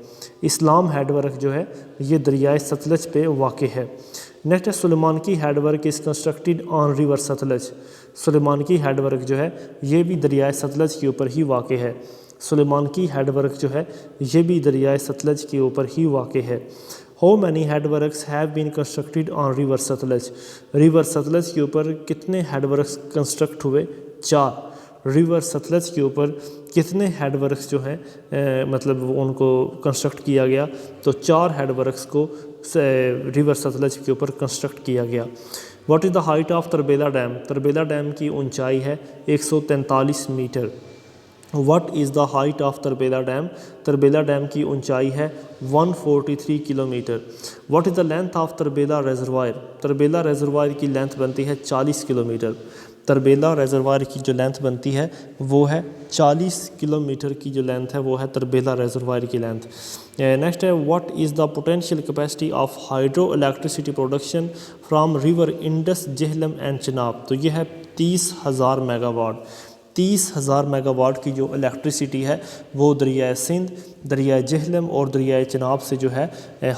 اسلام ہیڈ ورک جو ہے یہ دریائے ستلج پہ واقع ہے۔ نیکسٹ ہے Sulemanki head work is constructed on river Sutlej. Sulemanki head work جو ہے یہ بھی دریائے ستلج کے اوپر ہی واقع ہے۔ سلیمان کی ہیڈ ورک جو ہے یہ بھی دریائے ستلج کے اوپر ہی واقع ہے۔ How many head works have been constructed on river Sutlej? River Sutlej کے اوپر کتنے ہیڈ ورکس کنسٹرکٹ ہوئے؟ 4۔ ریور ستلج کے اوپر کتنے ہیڈ ورکس جو ہیں مطلب ان کو کنسٹرکٹ کیا گیا؟ تو 4 ہیڈ ورکس کو ریور ستلج کے اوپر کنسٹرکٹ کیا گیا۔ What is the height of Tarbela dam? Tarbela dam کی اونچائی ہے 143 meter. What is the height of Tarbela dam? Tarbela dam کی اونچائی ہے 143 kilometer. What is the length of Tarbela reservoir? Tarbela reservoir کی لینتھ بنتی ہے 40 کلومیٹر۔ تربیلا ریزروائر کی جو لینتھ بنتی ہے وہ ہے 40 کلومیٹر کی جو لینتھ ہے وہ ہے تربیلا ریزروائر کی لینتھ۔ نیکسٹ ہے what is the potential capacity of hydro electricity production from river Indus Jhelum and Chenab? تو یہ ہے 30,000 میگا واٹ۔ 30,000 میگا واٹ کی جو الیکٹریسٹی ہے وہ دریائے سندھ، دریائے جہلم اور دریائے چناب سے جو ہے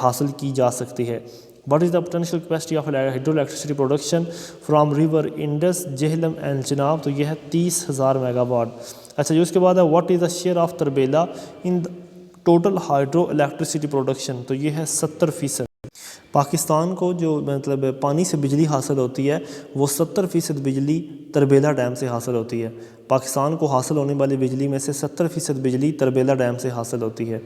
حاصل کی جا سکتی ہے۔ What is the potential capacity of hydro electricity production from river Indus Jhelum and Chenab? تو یہ ہے 30,000 میگا واٹ۔ اچھا جو اس کے بعد ہے what is the share of Tarbela in total hydro electricity production? تو یہ ہے 70%۔ پاکستان کو جو مطلب پانی سے بجلی حاصل ہوتی ہے وہ 70% بجلی تربیلا ڈیم سے حاصل ہوتی ہے۔ پاکستان کو حاصل ہونے والی بجلی میں سے 70% بجلی تربیلا ڈیم سے حاصل ہوتی ہے۔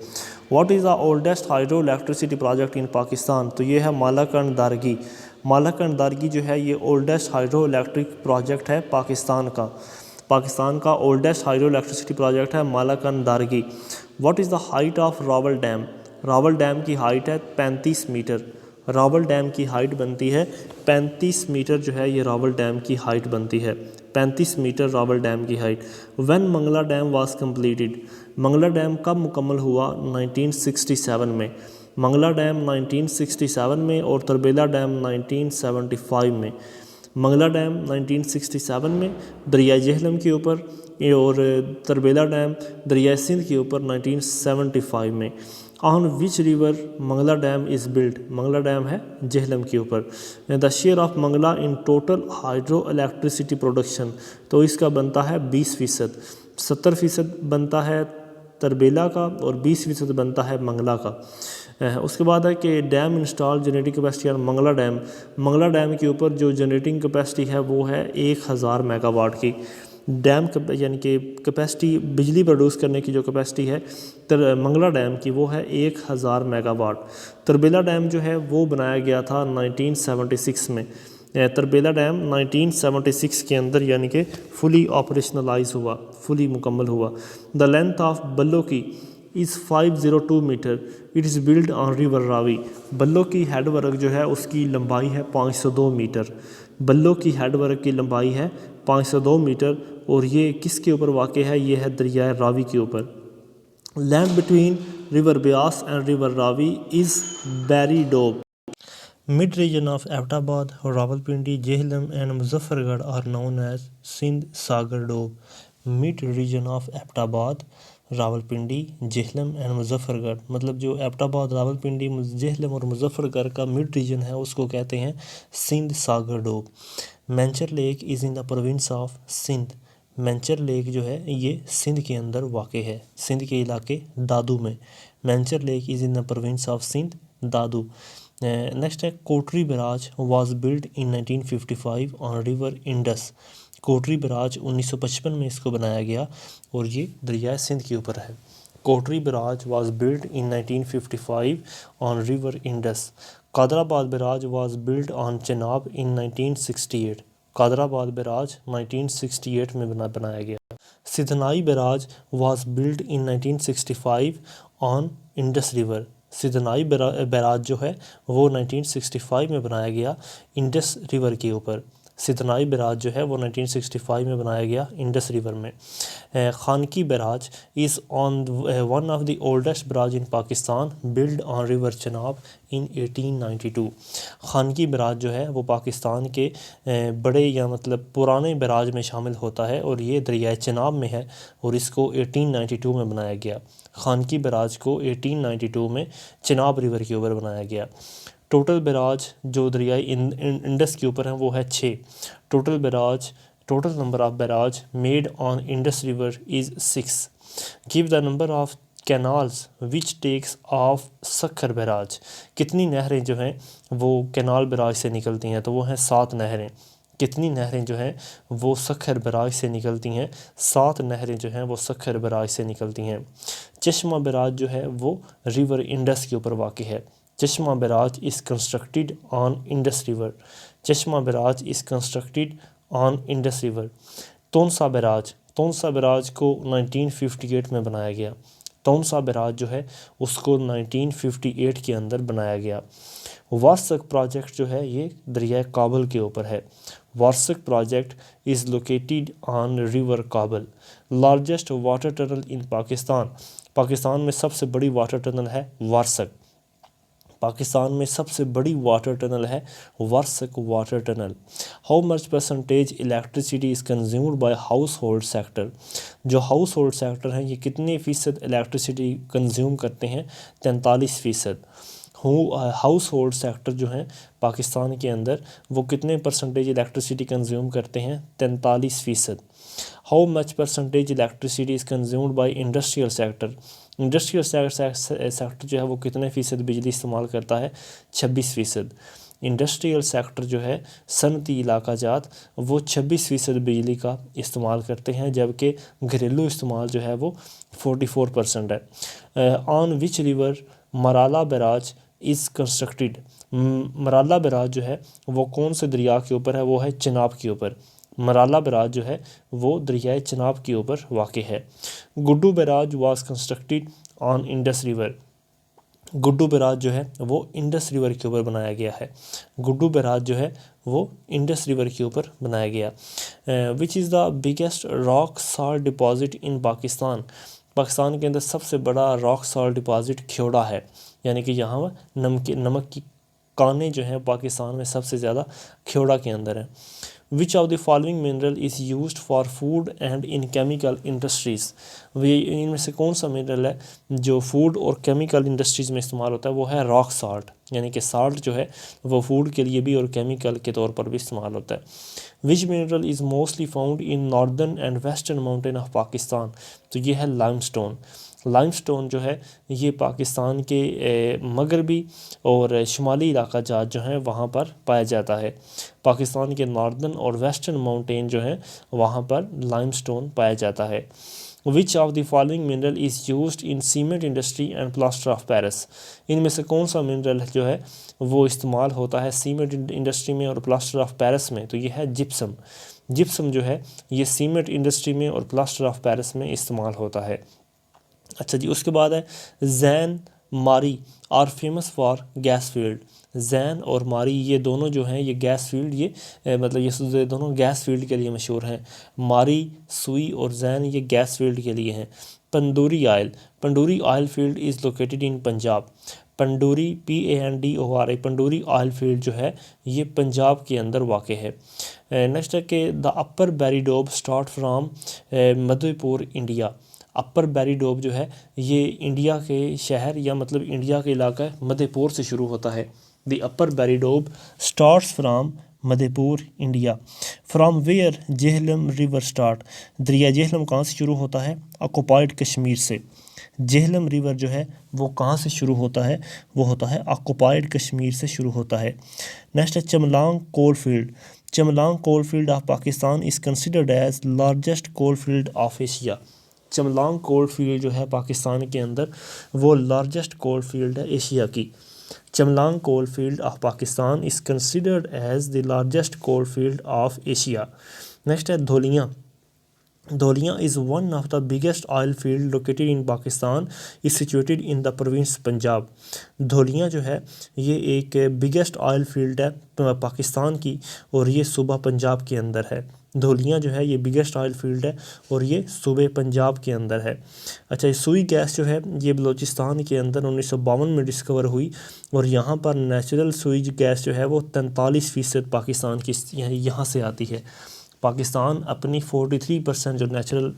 What is the oldest hydro electricity project in Pakistan? تو یہ ہے مالاکنڈ دارگی۔ مالاکنڈ دارگی جو ہے یہ اولڈسٹ ہائیڈرو الیکٹرک پروجیکٹ ہے پاکستان کا۔ پاکستان کا اولڈسٹ ہائیڈرو الیکٹریسٹی پروجیکٹ ہے Malakand Dargai. What is the height of Rawal dam? Rawal dam کی ہائٹ ہے 35 میٹر۔ راول ڈیم کی ہائٹ بنتی ہے 35 میٹر جو ہے یہ راول ڈیم کی ہائٹ بنتی ہے، 35 میٹر راول ڈیم کی height. When Mangla dam was completed? Mangla dam کب مکمل ہوا؟ 1967 میں۔ منگلا ڈیم 1967 میں اور تربیلا ڈیم 1975 میں۔ منگلا ڈیم 1967 میں دریائے جہلم کے اوپر اور تربیلا ڈیم دریائے سندھ کے اوپر 1975 میں۔ آن وچ ریور منگلا ڈیم از بلڈ؟ منگلا ڈیم ہے جہلم کے اوپر۔ دا share of Mangla in total hydro electricity production? تو اس کا بنتا ہے 20%۔ 70% بنتا ہے تربیلا کا اور 20% بنتا ہے منگلا کا۔ اس کے بعد ہے کہ ڈیم انسٹال جنریٹنگ کیپیسٹی آن منگلا ڈیم؟ منگلا ڈیم کے اوپر جو جنریٹنگ کیپیسٹی ہے وہ ہے 1000 میگا واٹ کی۔ ڈیم یعنی کہ کیپیسٹی بجلی پروڈیوس کرنے کی جو کیپیسٹی ہے منگلا ڈیم کی وہ ہے 1000 میگا واٹ۔ تربیلا ڈیم جو ہے وہ بنایا گیا تھا 1976 میں۔ تربیلا ڈیم 1976 کے اندر یعنی کہ فلی آپریشنلائز ہوا، فلی مکمل ہوا۔ دا length of Balloki is 502 metre, it is build on river Ravi. Balloki head work جو ہے اس کی لمبائی ہے 502 میٹر۔ بلو کی ہیڈ ورک کی لمبائی ہے 502 میٹر اور یہ کس کے اوپر واقع ہے؟ یہ ہے دریائے راوی کے اوپر۔ Land between river Beas and river Ravi is Bari Doab. Mid region of Abbott آباد، راولپنڈی، جہلم اینڈ مظفر گڑھ are known as Sindh Sagar ڈوب۔ مڈ ریجن آف ایبٹ آباد، راولپنڈی، جہلم اینڈ مظفر گڑھ، مطلب جو ایبٹ آباد، راولپنڈی، جہلم اور مظفر گڑھ کا مڈ ریجن ہے اس کو کہتے ہیں Sindh Sagar Doab. Manchar lake is in the province of Sindh. Manchar lake جو ہے یہ سندھ کے اندر واقع ہے، سندھ کے علاقے دادو میں. Manchar lake is in the province of Sindh Dadu. Next ہے Kotri barrage was build in 1955 on river Indus. Kotri barrage 1955 میں اس کو بنایا گیا اور یہ دریائے سندھ کے اوپر ہے. Kotri barrage was build in 1955 on river Indus. Qadirabad barrage was build on Chenab in 1968. Qadirabad barrage 1968 میں بنایا گیا. Sidhnai barrage was build in 1965 on Indus river. Sidhnai barrage جو ہے وہ 1965 میں بنایا گیا انڈس ریور کے اوپر. سدھنائی براج جو ہے وہ 1965 میں بنایا گیا انڈس ریور میں. Khanki barrage is on one of the oldest barrage in Pakistan build on river Chenab in 1892. Khanki barrage جو ہے وہ پاکستان کے بڑے یا مطلب پرانے براج میں شامل ہوتا ہے اور یہ دریائے چناب میں ہے اور اس کو 1892 میں بنایا گیا. خانکی براج کو 1892 میں چناب ریور کے اوپر بنایا گیا. ٹوٹل براج جو دریائے انڈس کے اوپر ہیں وہ ہے 6. Total number of barrage made on Indus river is 6. Give the number of canals which takes off Sukkur barrage. کتنی نہریں جو ہیں وہ کینال براج سے نکلتی ہیں تو وہ ہیں 7 نہریں. کتنی نہریں جو ہیں وہ سکھر براج سے نکلتی ہیں؟ 7 نہریں جو ہیں وہ سکھر براج سے نکلتی ہیں. چشمہ براج جو ہے وہ ریور انڈس کے اوپر واقع ہے. Chashma barrage is constructed on Indus river. Chashma barrage is constructed on Indus river. Taunsa barrage کو 1958 میں بنایا گیا. تونسا براج جو ہے اس کو 1958 کے اندر بنایا گیا. وارسک پروجیکٹ جو ہے یہ دریائے کابل کے اوپر ہے. Warsak project is located on river Kabul. Largest water tunnel in Pakistan. Pakistan میں سب سے بڑی واٹر ٹنل ہے وارسک. پاکستان میں سب سے بڑی واٹر ٹنل ہے Warsak water tunnel. How much percentage electricity is consumed by household sector. جو ہاؤس ہولڈ سیکٹر ہیں یہ کتنے فیصد الیکٹریسٹی کنزیوم کرتے ہیں؟ 43%. ہاؤس ہولڈ سیکٹر جو ہیں پاکستان کے اندر وہ کتنے پرسنٹیج الیکٹریسٹی کنزیوم کرتے ہیں؟ 43%. How much percentage electricity is consumed by industrial sector. Industrial sector جو ہے وہ کتنے فیصد بجلی استعمال کرتا ہے؟ 26%. انڈسٹریل سیکٹر جو ہے صنعتی علاقہ جات وہ 26% بجلی کا استعمال کرتے ہیں جبکہ گھریلو استعمال جو ہے وہ 44% ہے. آن وچ river Marala Braj is constructed. Marala Braj جو ہے وہ کون سے دریا کے اوپر ہے؟ وہ ہے چناب کے اوپر. مرالا براج جو ہے وہ دریائے چناب کے اوپر واقع ہے. Guddu barrage was constructed on Indus river. Guddu barrage جو ہے وہ انڈس ریور کے اوپر بنایا گیا ہے. گڈو براج جو ہے وہ انڈس ریور کے اوپر بنایا گیا. Which is the biggest rock salt deposit in Pakistan. Pakistan کے اندر سب سے بڑا راک سالٹ ڈپازٹ کھیوڑا ہے، یعنی کہ یہاں نمک کی کانیں جو ہیں پاکستان میں سب سے زیادہ کھیوڑا کے اندر ہیں. Which of the following mineral is used for food and in chemical industries. ان میں سے کون سا منرل ہے جو فوڈ اور کیمیکل انڈسٹریز میں استعمال ہوتا ہے؟ وہ ہے راک سالٹ، یعنی کہ سالٹ جو ہے وہ فوڈ کے لیے بھی اور کیمیکل کے طور پر بھی استعمال ہوتا ہے. Which mineral is mostly found in northern and western mountain of Pakistan. تو یہ ہے لائم سٹون. لائم سٹون جو ہے یہ پاکستان کے مغربی اور شمالی علاقہ جات جو ہیں وہاں پر پایا جاتا ہے. پاکستان کے ناردرن اور ویسٹرن ماؤنٹین جو ہیں وہاں پر لائم سٹون پایا جاتا ہے. Which of the following mineral is used in cement industry and plaster of Paris. ان میں سے کون سا منرل جو ہے وہ استعمال ہوتا ہے سیمنٹ انڈسٹری میں اور پلاسٹر آف پیرس میں؟ تو یہ ہے جپسم. جپسم جو ہے یہ سیمنٹ انڈسٹری میں اور پلاسٹر آف پیرس میں استعمال ہوتا ہے. اچھا جی، اس کے بعد ہے Zin Mari are famous for gas field. Zin اور ماری یہ دونوں جو ہیں یہ گیس فیلڈ یہ دونوں گیس فیلڈ کے لیے مشہور ہیں. ماری سوئی اور زین یہ گیس فیلڈ کے لیے ہیں. Pandori oil field is located in Punjab. Pandori PANDORI Pandori oil field جو ہے یہ پنجاب کے اندر واقع ہے. نیکسٹ ہے کہ دا اپر بیری ڈوب اسٹارٹ فرام مدھے پور انڈیا. اپر بیری ڈوب جو ہے یہ انڈیا کے شہر یا مطلب انڈیا کے علاقہ مدھے پور سے شروع ہوتا ہے. دی اپر بیری ڈوب اسٹارٹس فرام مدھے پور India. From where Jhelum river start, دریا جہلم کہاں سے شروع ہوتا ہے؟ آکوپائڈ کشمیر سے۔ جہلم ریور جو ہے وہ کہاں سے شروع ہوتا ہے؟ وہ ہوتا ہے آکوپائڈ کشمیر سے شروع ہوتا ہے۔ نیکسٹ ہے Chamalang coal field. Chamalang coal field of Pakistan is considered as largest coal field of Asia. Chamalang coal field جو ہے پاکستان کے اندر وہ لارجسٹ کول فیلڈ ہے ایشیا کی۔ Chamalang coal field of Pakistan is considered as the largest coal field of Asia. Next ہے Dhulian. دھولیاں is one of the biggest oil field located in Pakistan, is situated in the province Punjab. دھولیاں جو ہے یہ ایک بگیسٹ آئل فیلڈ ہے پاکستان کی اور یہ صوبہ پنجاب کے اندر ہے۔ دھولیاں جو ہے یہ بگیسٹ آئل فیلڈ ہے اور یہ صوبے پنجاب کے اندر ہے۔ اچھا یہ سوئی گیس جو ہے یہ بلوچستان کے اندر 1952 میں ڈسکور ہوئی اور یہاں پر نیچرل سوئج گیس جو ہے وہ 43% پاکستان کی یہاں سے آتی ہے۔ پاکستان اپنی 43% جو نیچرل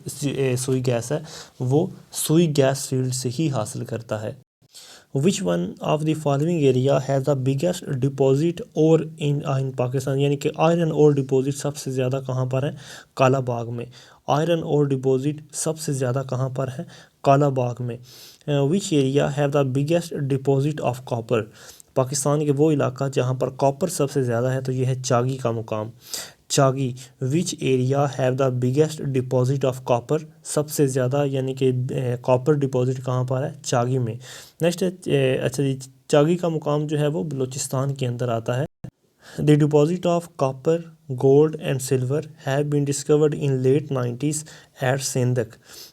سوئی گیس ہے وہ سوئی گیس فیلڈ سے ہی حاصل کرتا ہے۔ Which one of the following area has the biggest deposit اور ان پاکستان، یعنی کہ آئرن اور ڈپازٹ سب سے زیادہ کہاں پر ہے؟ کالا باغ میں۔ آئرن اور ڈپازٹ سب سے زیادہ کہاں پر ہے؟ کالا باغ میں۔ وچ area have the biggest deposit of copper, Pakistan کے وہ علاقہ جہاں پر کاپر سب سے زیادہ ہے تو یہ ہے چاگی کا مقام۔ Chagai. Which area have the biggest deposit of copper, سب سے زیادہ یعنی کہ کاپر ڈپازٹ کہاں پر ہے؟ چاگی میں۔ نیکسٹ ہے اچھا جی چاگی کا مقام جو ہے وہ بلوچستان کے اندر آتا ہے۔ The deposit of copper gold and silver have been discovered in late 90s at Sindh,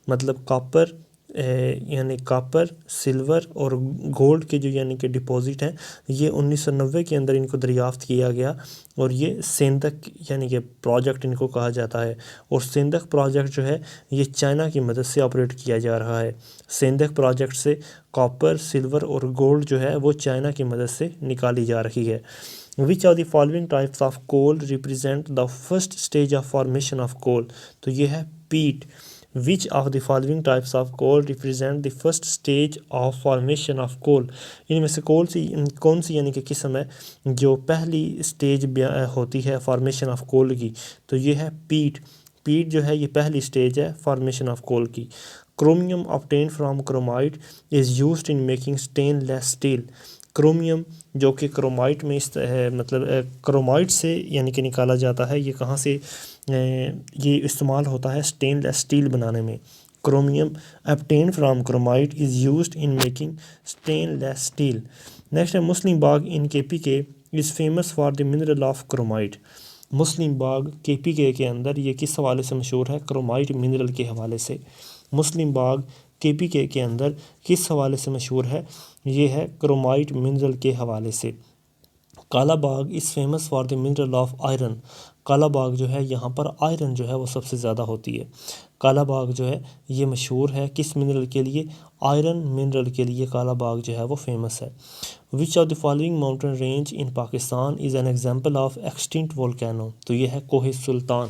مطلب کاپر یعنی کاپر سلور اور گولڈ کے جو یعنی کہ ڈپازٹ ہیں یہ 1990 کے اندر ان کو دریافت کیا گیا اور یہ سندھ یعنی کہ پروجیکٹ ان کو کہا جاتا ہے۔ اور سندھ پروجیکٹ جو ہے یہ چائنا کی مدد سے آپریٹ کیا جا رہا ہے۔ سندھ پروجیکٹ سے کاپر سلور اور گولڈ جو ہے وہ چائنا کی مدد سے نکالی جا رہی ہے۔ Which of the following types of coal represent the first stage of formation of coal, تو یہ ہے peat. Which of the following types of coal represent the first stage of formation of coal, ان میں سے کون سی یعنی کہ قسم ہے جو پہلی اسٹیج ہوتی ہے فارمیشن آف کول کی، تو یہ ہے پیٹ۔ پیٹ جو ہے یہ پہلی اسٹیج ہے فارمیشن آف کول کی۔ Chromium obtained from chromite is used in making stainless steel, chromium جو کہ کرومائٹ میں مطلب کرومائٹ سے یعنی کہ نکالا جاتا ہے، یہ کہاں سے یہ استعمال ہوتا ہے اسٹین لیس اسٹیل بنانے میں۔ Chromium obtained from chromite is used in making stainless steel. Next ہے Muslim Bagh in K P K is famous for the mineral of chromite, Muslim Bagh K P کے اندر یہ کس حوالے سے مشہور ہے؟ کرومائٹ منرل کے حوالے سے۔ مسلم باغ کے پی کے اندر کس حوالے سے مشہور ہے؟ یہ ہے کرومائٹ منرل کے حوالے سے۔ Kala Bagh is famous for the mineral of iron, Kala Bagh جو ہے یہاں پر آئرن جو ہے وہ سب سے زیادہ ہوتی ہے۔ کالا باغ جو ہے یہ مشہور ہے کس منرل کے لیے؟ آئرن منرل کے لیے کالا باغ جو ہے وہ فیمس ہے۔ Which of the following mountain range in Pakistan is an example of extinct volcano, تو یہ ہے کوہ سلطان۔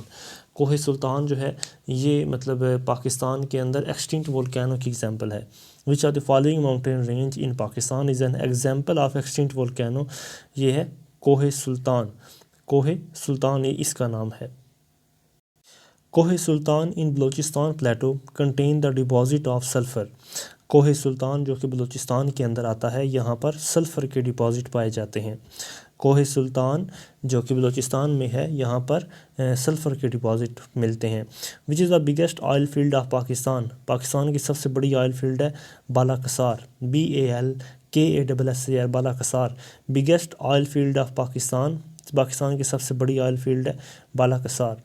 کوہ سلطان جو ہے یہ مطلب پاکستان کے اندر ایکسٹنکٹ وولکینو کی ایگزامپل ہے۔ Which of the following mountain range in Pakistan is an example of extinct volcano, یہ ہے کوہ سلطان۔ کوہ سلطان یہ اس کا نام ہے۔ Koh Sultan in Balochistan plateau contain the deposit of sulphur, Koh Sultan جو کہ بلوچستان کے اندر آتا ہے یہاں پر سلفر کے ڈپازٹ پائے جاتے ہیں۔ کوہ سلطان جو کہ بلوچستان میں ہے یہاں پر سلفر کے ڈپازٹ ملتے ہیں۔ Which is the biggest oil field of Pakistan, Pakistan کی سب سے بڑی آئل فیلڈ ہے Balkassar, BALKASSAR Balkassar, biggest oil field of Pakistan, Pakistan کی سب سے بڑی آئل فیلڈ ہے Balkassar.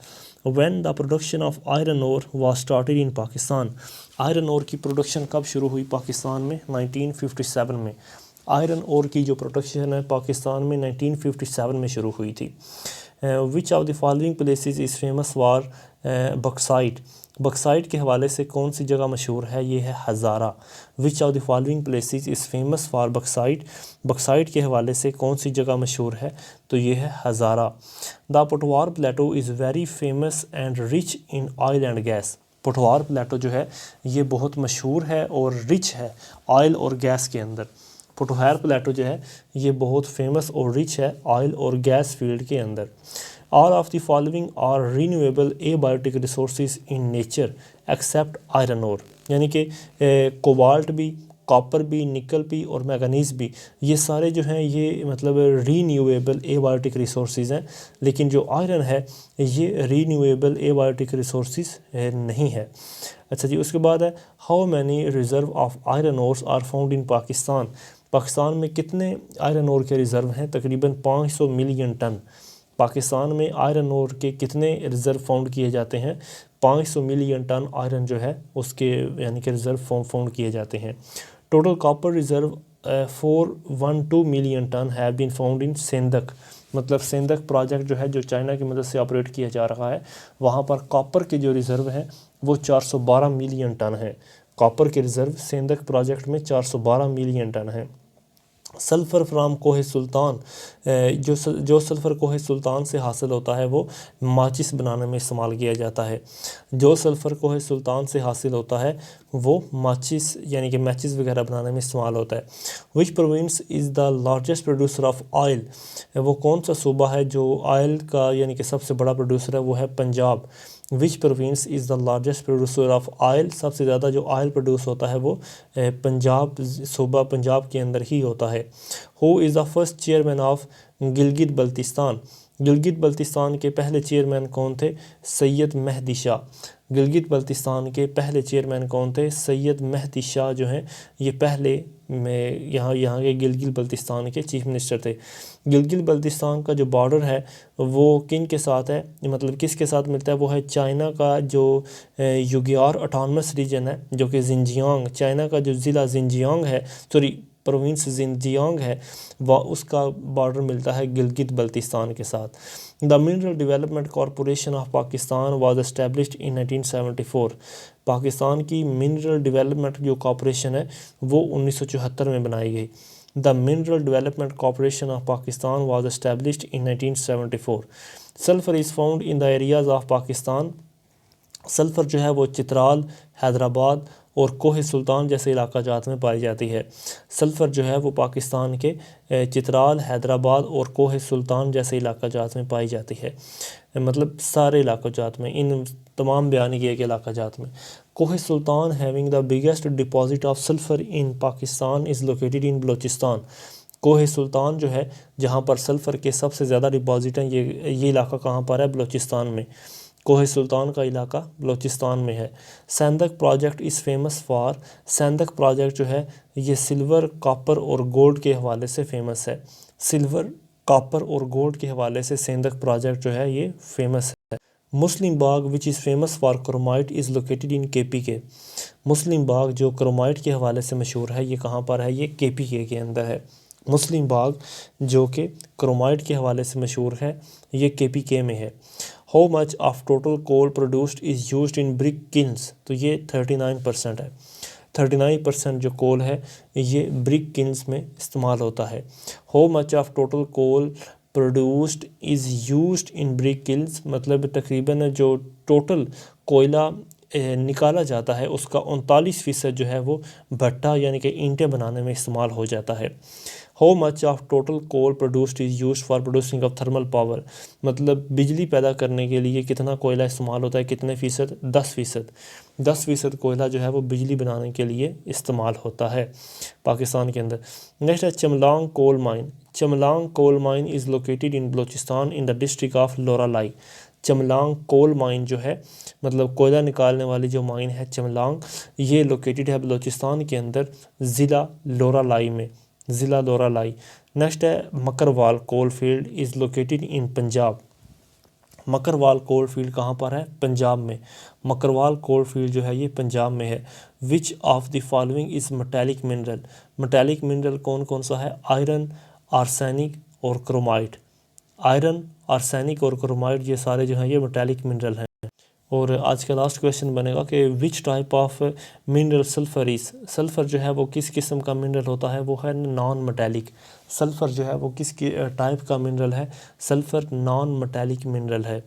When the production of iron ore was started in Pakistan, iron ore کی پروڈکشن کب شروع ہوئی پاکستان میں؟ 1957 میں۔ آئرن اور کی جو پروڈکشن ہے پاکستان میں 1957 میں شروع ہوئی تھی۔ Which of the following places is famous for bauxite, bauxite کے حوالے سے کون سی جگہ مشہور ہے؟ یہ ہے Hazara. Which of the following places is famous for bauxite, bauxite کے حوالے سے کون سی جگہ مشہور ہے؟ تو یہ ہے Hazara. The Potwar plateau is very famous and rich in oil and gas, Potwar plateau جو ہے یہ بہت مشہور ہے اور رچ ہے آئل اور گیس کے اندر۔ پٹوار پلیٹو جو ہے یہ بہت فیمس اور رچ ہے آئل اور گیس فیلڈ کے اندر۔ All of the following are renewable abiotic resources in nature except iron ore, یعنی کہ کوبالٹ بھی، کاپر بھی، نکل بھی اور مینگنیز بھی، یہ سارے جو ہیں یہ مطلب رینیویبل ایبایوٹک ریسورسز ہیں، لیکن جو آئرن ہے یہ رینیویبل ایبایوٹک ریسورسز نہیں ہے۔ اچھا جی، اس کے بعد ہے how many reserve of iron ores are found in Pakistan, Pakistan میں کتنے آئرن اور کے ریزرو ہیں؟ تقریباً 500 ملین ٹن۔ پاکستان میں آئرن اور کے کتنے ریزرو فاؤنڈ کیے جاتے ہیں؟ 500 ملین ٹن آئرن جو ہے اس کے یعنی کہ ریزرو فاؤنڈ کیے جاتے ہیں۔ Total copper reserve 412 million ton have been found in Sindh, مطلب سندھ پروجیکٹ جو ہے جو چائنا کی مدد سے آپریٹ کیا جا رہا ہے، وہاں پر کاپر کے جو ریزرو ہیں وہ 412 ملین ٹن ہیں۔ کاپر کے ریزرو سندھ پروجیکٹ میں 412 ملین ٹن ہیں۔ سلفر فرام کوہ سلطان، جو سلفر کوہ سلطان سے حاصل ہوتا ہے وہ ماچس بنانے میں استعمال کیا جاتا ہے۔ جو سلفر کوہ سلطان سے حاصل ہوتا ہے وہ ماچس یعنی کہ میچز وغیرہ بنانے میں استعمال ہوتا ہے۔ Which province is the largest producer of oil, وہ کون سا صوبہ ہے جو آئل کا یعنی کہ سب سے بڑا پروڈیوسر ہے؟ وہ ہے Punjab. Which province is the largest producer of oil, سب سے زیادہ جو آئل پروڈیوس ہوتا ہے وہ پنجاب صوبہ پنجاب کے اندر ہی ہوتا ہے۔ Who is the first chairman of Gilgit Baltistan, Gilgit Baltistan کے پہلے چیئرمین کون تھے؟ سید مہدی شاہ۔ گلگت بلتستان کے پہلے چیئرمین کون تھے؟ سید مہدی شاہ جو ہیں یہ پہلے میں یہاں کے گلگت بلتستان کے چیف منسٹر تھے۔ گلگت بلتستان کا جو بارڈر ہے وہ کن کے ساتھ ہے، مطلب کس کے ساتھ ملتا ہے؟ وہ ہے چائنا کا جو یوگیار اٹانمس ریجن ہے جو کہ زنجیانگ، چائنا کا جو ضلع زنجیانگ ہے، پروونس زنجیانگ ہے، وہ اس کا بارڈر ملتا ہے گلگت بلتستان کے ساتھ۔ The mineral development corporation of Pakistan was established in 1974، Pakistan کی منرل ڈیولپمنٹ جو کارپوریشن ہے وہ 1974 میں بنائی گئی۔ The mineral development corporation of Pakistan was established in 1974۔ Sulphur is found in the areas of Pakistan, sulphur جو ہے وہ چترال، حیدرآباد اور کوہ سلطان جیسے علاقہ جات میں پائی جاتی ہے۔ سلفر جو ہے وہ پاکستان کے چترال، حیدرآباد اور کوہ سلطان جیسے علاقہ جات میں پائی جاتی ہے، مطلب سارے علاقہ جات میں، ان تمام بیان کیے گئے علاقہ جات میں۔ Koh Sultan having the biggest deposit of sulphur in Pakistan is located in Balochistan, Koh Sultan جو ہے جہاں پر سلفر کے سب سے زیادہ ڈپازٹ ہیں یہ علاقہ کہاں پر ہے؟ بلوچستان میں۔ کوہ سلطان کا علاقہ بلوچستان میں ہے۔ Sindh project is famous for, Sindh project جو ہے یہ سلور، کاپر اور گولڈ کے حوالے سے فیمس ہے۔ سلور، کاپر اور گولڈ کے حوالے سے سندھ پروجیکٹ جو ہے یہ فیمس ہے۔ Muslim Bagh which is famous for chromite is located in K P کے، مسلم باغ جو کرومائٹ کے حوالے سے مشہور ہے یہ کہاں پر ہے؟ یہ کے پی کے اندر ہے۔ مسلم باغ جو کہ کرومائٹ کے حوالے سے مشہور ہے یہ کے پی کے میں ہے۔ How much of total coal produced is used in brick kilns, تو یہ 39% ہے۔ 39% جو کول ہے یہ برک کلنس میں استعمال ہوتا ہے۔ How much of total coal produced is used in brick kilns, مطلب تقریباً جو ٹوٹل کوئلہ نکالا جاتا ہے اس کا 39% جو ہے وہ بھٹا یعنی کہ اینٹیں بنانے میں استعمال ہو جاتا ہے۔ How much of total coal produced is used for producing of thermal power, مطلب بجلی پیدا کرنے کے لیے کتنا کوئلہ استعمال ہوتا ہے؟ کتنے فیصد؟ 10%۔ 10% کوئلہ جو ہے وہ بجلی بنانے کے لیے استعمال ہوتا ہے پاکستان کے اندر۔ نیکسٹ ہے Chamalang coal mine, Chamalang coal mine is located in Balochistan in the district of Loralai, Chamalang coal mine جو ہے مطلب کوئلہ نکالنے والی جو مائن ہے چملانگ، یہ لوکیٹڈ ہے بلوچستان کے اندر ضلع لورالائی میں، ضلع لورالائی۔ نیکسٹ ہے Makarwal coal field is located in Punjab, Makarwal coal field کہاں پر ہے؟ پنجاب میں۔ مکروال کول فیلڈ جو ہے یہ پنجاب میں ہے۔ Which of the following is metallic mineral, metallic mineral کون کون سا ہے؟ آئرن، آرسینک اور کرومائٹ، آئرن، آرسینک اور کرومائٹ یہ سارے جو ہیں یہ میٹیلک منرل ہیں۔ اور آج کا لاسٹ کویشچن بنے گا کہ which type of mineral sulphur is, sulphur جو ہے وہ کس قسم کا منرل ہوتا ہے؟ وہ ہے نان میٹیلک، سلفر جو ہے وہ کس ٹائپ کا منرل ہے؟ سلفر نان میٹیلک منرل ہے۔